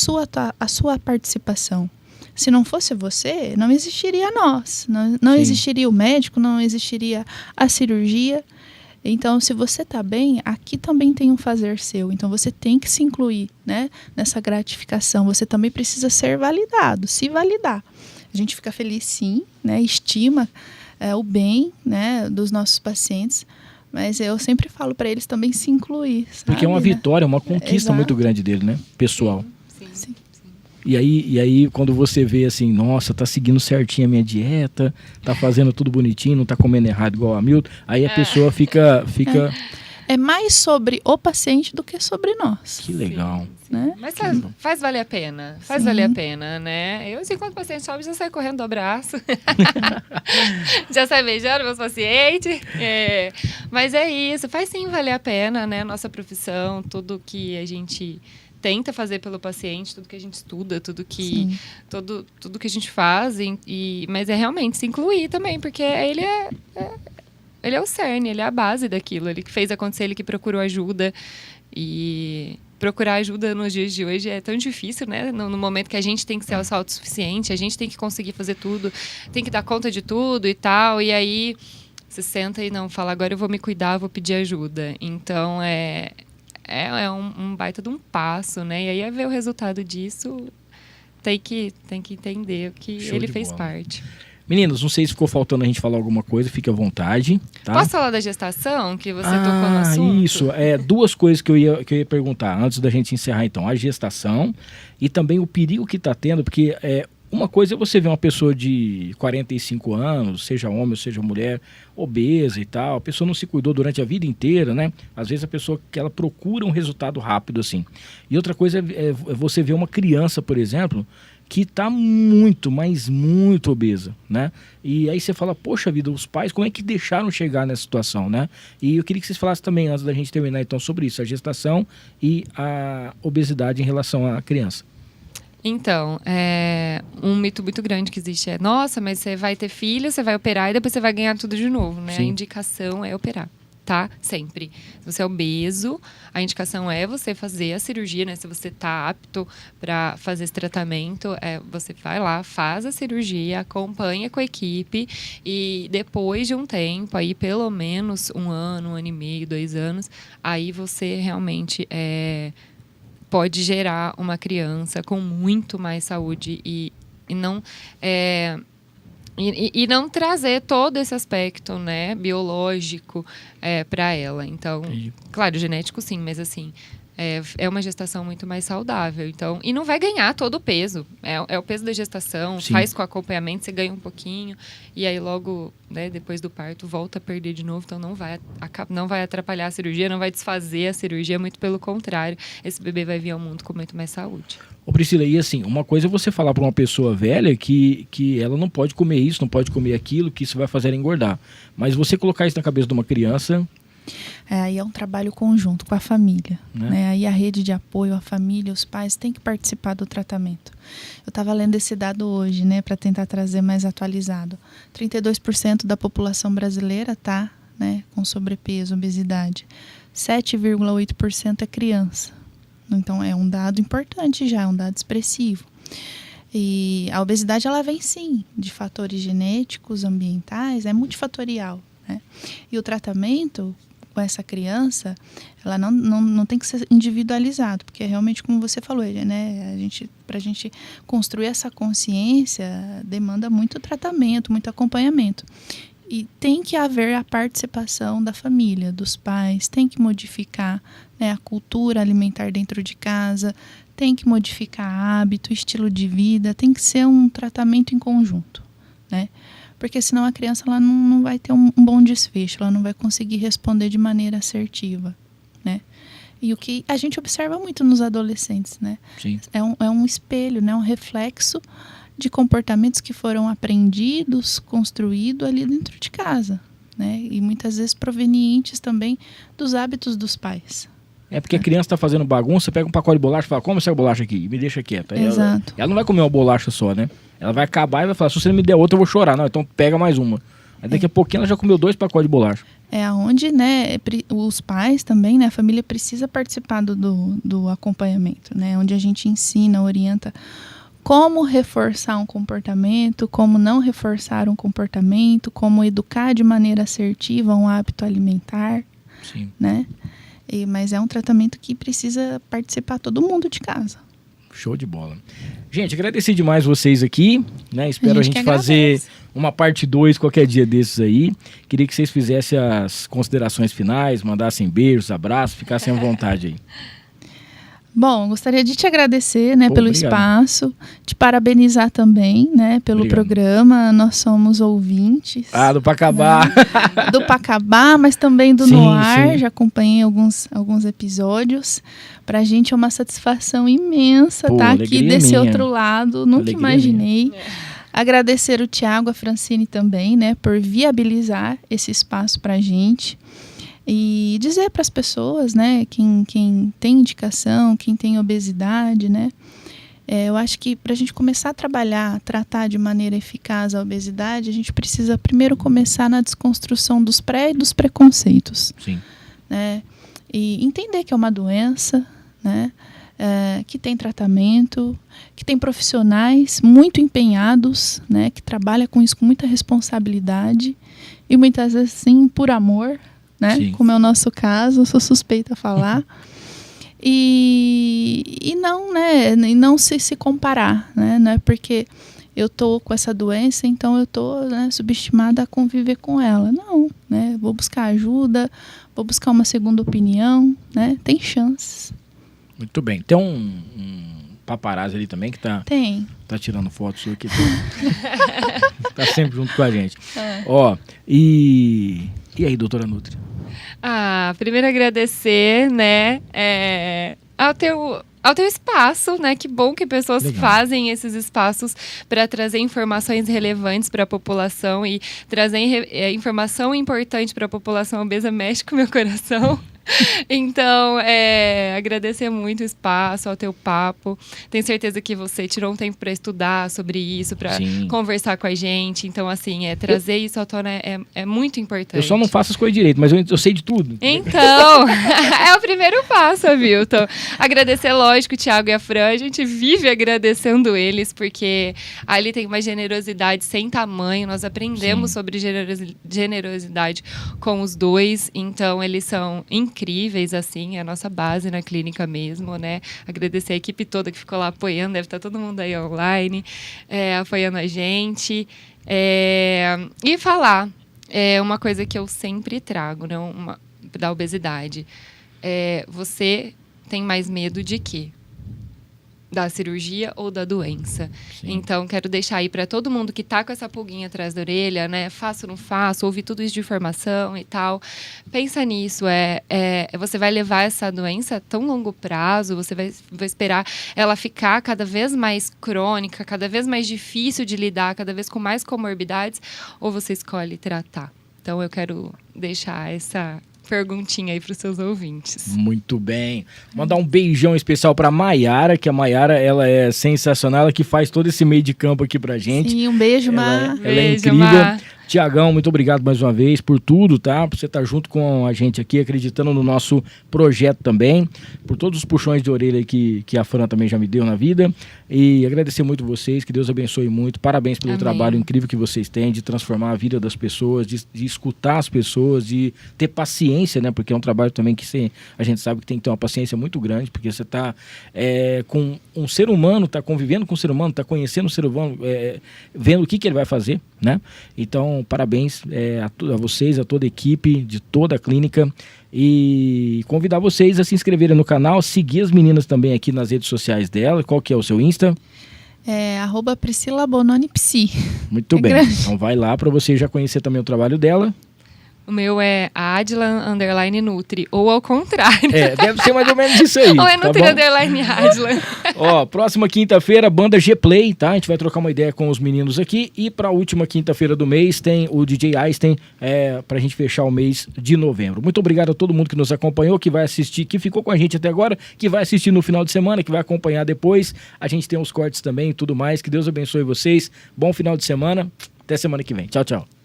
S6: sua participação. Se não fosse você, não existiria nós, não existiria o médico, não existiria a cirurgia. Então, se você está bem, aqui também tem um fazer seu. Então, você tem que se incluir, né, nessa gratificação. Você também precisa ser validado, se validar. A gente fica feliz, sim, né, estima o bem, né, dos nossos pacientes. Mas eu sempre falo para eles também se incluir, sabe?
S5: Porque é uma vitória, uma conquista muito grande dele, né? Pessoal. Sim. E aí, quando você vê assim, nossa, tá seguindo certinho a minha dieta, tá fazendo tudo bonitinho, não tá comendo errado igual a Milton, aí a pessoa fica...
S6: É mais sobre o paciente do que sobre nós.
S5: Que legal.
S6: Né?
S7: Mas faz valer a pena. Faz valer a pena, né? Eu, enquanto paciente sobe, já saio correndo do abraço. Já saio beijando meus pacientes. Mas é isso. Faz sim valer a pena, né? Nossa profissão, tudo que a gente tenta fazer pelo paciente, tudo que a gente estuda, tudo que a gente faz. Mas é realmente se incluir também, porque ele é o cerne, ele é a base daquilo. Ele que fez acontecer, ele que procurou ajuda. E procurar ajuda nos dias de hoje é tão difícil, né? No momento que a gente tem que ser autossuficiente, a gente tem que conseguir fazer tudo, tem que dar conta de tudo e tal. E aí, você senta e não fala, agora eu vou me cuidar, vou pedir ajuda. Então, é um baita de um passo, né? E aí, é ver o resultado disso, tem que entender que
S5: Show
S7: ele
S5: de
S7: fez
S5: bola.
S7: parte.
S5: Meninos, não sei se ficou faltando a gente falar alguma coisa, fique à vontade. Tá?
S7: Posso falar da gestação, que você tocou no assunto?
S5: Isso. Duas coisas que eu ia perguntar antes da gente encerrar, então. A gestação e também o perigo que está tendo, porque uma coisa é você ver uma pessoa de 45 anos, seja homem ou seja mulher, obesa e tal, a pessoa não se cuidou durante a vida inteira, né? Às vezes a pessoa que ela procura um resultado rápido, assim. E outra coisa é você ver uma criança, por exemplo, que está muito, mas muito obesa, né? E aí você fala, poxa vida, os pais, como é que deixaram chegar nessa situação, né? E eu queria que vocês falassem também, antes da gente terminar, então, sobre isso, a gestação e a obesidade em relação à criança.
S7: Então, um mito muito grande que existe nossa, mas você vai ter filho, você vai operar e depois você vai ganhar tudo de novo, né? Sim. A indicação é operar. Tá? Sempre. Se você é obeso, a indicação é você fazer a cirurgia, né? Se você tá apto para fazer esse tratamento, você vai lá, faz a cirurgia, acompanha com a equipe e depois de um tempo, aí pelo menos 1 ano, 1 ano e meio, 2 anos, aí você realmente pode gerar uma criança com muito mais saúde e não... E não trazer todo esse aspecto, né, biológico para ela. Então, claro, genético sim, mas assim, é uma gestação muito mais saudável. Então, e não vai ganhar todo o peso. É o peso da gestação,
S5: Sim.
S7: faz com acompanhamento, você ganha um pouquinho. E aí logo, né, depois do parto, volta a perder de novo. Então, não vai atrapalhar a cirurgia, não vai desfazer a cirurgia. Muito pelo contrário, esse bebê vai vir ao mundo com muito mais saúde.
S5: Ô Priscila, e assim, uma coisa é você falar para uma pessoa velha que ela não pode comer isso, não pode comer aquilo, que isso vai fazer ela engordar. Mas você colocar isso na cabeça de uma criança...
S6: Aí é um trabalho conjunto com a família,
S5: Né?
S6: né? Aí a rede de apoio, a família, os pais têm que participar do tratamento. Eu estava lendo esse dado hoje, né, para tentar trazer mais atualizado. 32% da população brasileira está, né, com sobrepeso, obesidade. 7,8% é criança. Então é um dado importante já, é um dado expressivo. E a obesidade ela vem sim de fatores genéticos, ambientais, é multifatorial, né? E o tratamento com essa criança, ela não tem que ser individualizado, porque realmente, como você falou, né, para a gente construir essa consciência, demanda muito tratamento, muito acompanhamento. E tem que haver a participação da família, dos pais, tem que modificar, né, a cultura alimentar dentro de casa, tem que modificar hábito, estilo de vida, tem que ser um tratamento em conjunto, né? Porque senão a criança ela não vai ter um bom desfecho, ela não vai conseguir responder de maneira assertiva, né? E o que a gente observa muito nos adolescentes, né?
S5: Sim.
S6: É um espelho, né? Um reflexo de comportamentos que foram aprendidos, construídos ali dentro de casa, né? E muitas vezes provenientes também dos hábitos dos pais.
S5: É porque a criança está fazendo bagunça, pega um pacote de bolacha e fala, come essa bolacha aqui e me deixa quieta. Aí
S6: Exato.
S5: Ela não vai comer uma bolacha só, né? Ela vai acabar e vai falar, se você não me der outra eu vou chorar. Não, então pega mais uma. Aí daqui a pouquinho ela já comeu 2 pacotes de bolacha.
S6: É onde, né, os pais também, né, a família precisa participar do acompanhamento, né? Onde a gente ensina, orienta como reforçar um comportamento, como não reforçar um comportamento, como educar de maneira assertiva um hábito alimentar,
S5: Sim.
S6: né? Mas é um tratamento que precisa participar todo mundo de casa.
S5: Show de bola. Gente, agradecer demais vocês aqui, né? Espero a gente
S6: que
S5: fazer
S6: agradece.
S5: uma parte 2 qualquer dia desses aí. Queria que vocês fizessem as considerações finais, mandassem beijos, abraços, ficassem à vontade aí.
S6: Bom, gostaria de te agradecer, né, pelo
S5: Obrigado.
S6: espaço, te parabenizar também, né, pelo
S5: Obrigado.
S6: programa. Nós somos ouvintes.
S5: Do Pacabá.
S6: Do Pacabá, mas também do
S5: Sim,
S6: Noar.
S5: sim.
S6: Já acompanhei alguns episódios. Pra gente é uma satisfação imensa
S5: Pô,
S6: estar aqui
S5: alegria
S6: desse
S5: minha.
S6: outro lado. Nunca
S5: Alegria
S6: imaginei. Agradecer o Thiago, a Francine também, né, por viabilizar esse espaço pra gente. E dizer para as pessoas, né, quem tem indicação, quem tem obesidade, né, eu acho que para a gente começar a trabalhar, tratar de maneira eficaz a obesidade, a gente precisa primeiro começar na desconstrução dos pré e dos preconceitos,
S5: Sim.
S6: né, e entender que é uma doença, né, que tem tratamento, que tem profissionais muito empenhados, né, que trabalham com isso com muita responsabilidade e muitas vezes sim por amor, né?
S5: Sim.
S6: Como é o nosso caso, eu sou suspeita a falar. E não, né? E não se comparar, né? Não é porque eu tô com essa doença, então eu tô, né, subestimada a conviver com ela. Não, né? Vou buscar ajuda, vou buscar uma segunda opinião, né? Tem chances.
S5: Muito bem. Tem um paparazzi ali também que tá tirando foto sua aqui. Tá sempre junto com a gente. Ó, e aí, doutora Nutri?
S7: Primeiro agradecer, né, ao teu espaço, né? Que bom que pessoas
S5: Legal.
S7: fazem esses espaços para trazer informações relevantes para a população e trazer informação importante para a população obesa. Mexe com o meu coração. Então, agradecer muito o espaço, ao teu papo. Tenho certeza que você tirou um tempo para estudar sobre isso, para
S5: Sim.
S7: conversar com a gente. Então, assim, trazer isso à tona é muito importante.
S5: Eu só não faço as coisas direito, mas eu sei de tudo.
S7: Então, é o primeiro passo, Hamilton. Agradecer, lógico, o Thiago e a Fran. A gente vive agradecendo eles, porque ali tem uma generosidade sem tamanho. Nós aprendemos
S5: Sim.
S7: sobre generosidade com os dois. Então, eles são incríveis. incríveis, assim, a nossa base na clínica mesmo, né? Agradecer a equipe toda que ficou lá apoiando, deve estar todo mundo aí online, apoiando a gente. E falar, uma coisa que eu sempre trago, né? Da obesidade. Você tem mais medo de quê? Da cirurgia ou da doença. Sim. Então, quero deixar aí para todo mundo que tá com essa pulguinha atrás da orelha, né? Faço ou não faço, ouvi tudo isso de informação e tal. Pensa nisso, você vai levar essa doença a tão longo prazo, você vai esperar ela ficar cada vez mais crônica, cada vez mais difícil de lidar, cada vez com mais comorbidades, ou você escolhe tratar? Então, eu quero deixar essa perguntinha aí para os seus ouvintes.
S5: Muito bem. Mandar um beijão especial para Maiara, que a Maiara, ela é sensacional, ela que faz todo esse meio de campo aqui pra gente.
S6: Sim, um beijo, Mar.
S5: Ela é incrível. Mar. Tiagão, muito obrigado mais uma vez por tudo, tá? Por você estar junto com a gente aqui, acreditando no nosso projeto também, por todos os puxões de orelha que a Fran também já me deu na vida. E agradecer muito vocês, que Deus abençoe muito. Parabéns pelo trabalho incrível que vocês têm de transformar a vida das pessoas, de escutar as pessoas, de ter paciência, né? Porque é um trabalho também que a gente sabe que tem que ter uma paciência muito grande, porque você está com um ser humano, está convivendo com um ser humano, está conhecendo o ser humano, vendo o que ele vai fazer, né? Então, parabéns a vocês, a toda a equipe de toda a clínica, e convidar vocês a se inscreverem no canal, seguir as meninas também aqui nas redes sociais dela. Qual que é o seu Insta?
S6: Priscila Bononi Psi.
S5: Muito bem, então vai lá para você já conhecer também o trabalho dela.
S7: O meu é Adlan_Nutri, ou ao contrário.
S5: Deve ser mais ou menos isso aí.
S7: Ou é Nutri_Adlan.
S5: Ó, próxima quinta-feira, banda G-Play, tá? A gente vai trocar uma ideia com os meninos aqui. E pra última quinta-feira do mês tem o DJ Einstein, pra gente fechar o mês de novembro. Muito obrigado a todo mundo que nos acompanhou, que vai assistir, que ficou com a gente até agora, que vai assistir no final de semana, que vai acompanhar depois. A gente tem uns cortes também e tudo mais. Que Deus abençoe vocês. Bom final de semana. Até semana que vem. Tchau, tchau.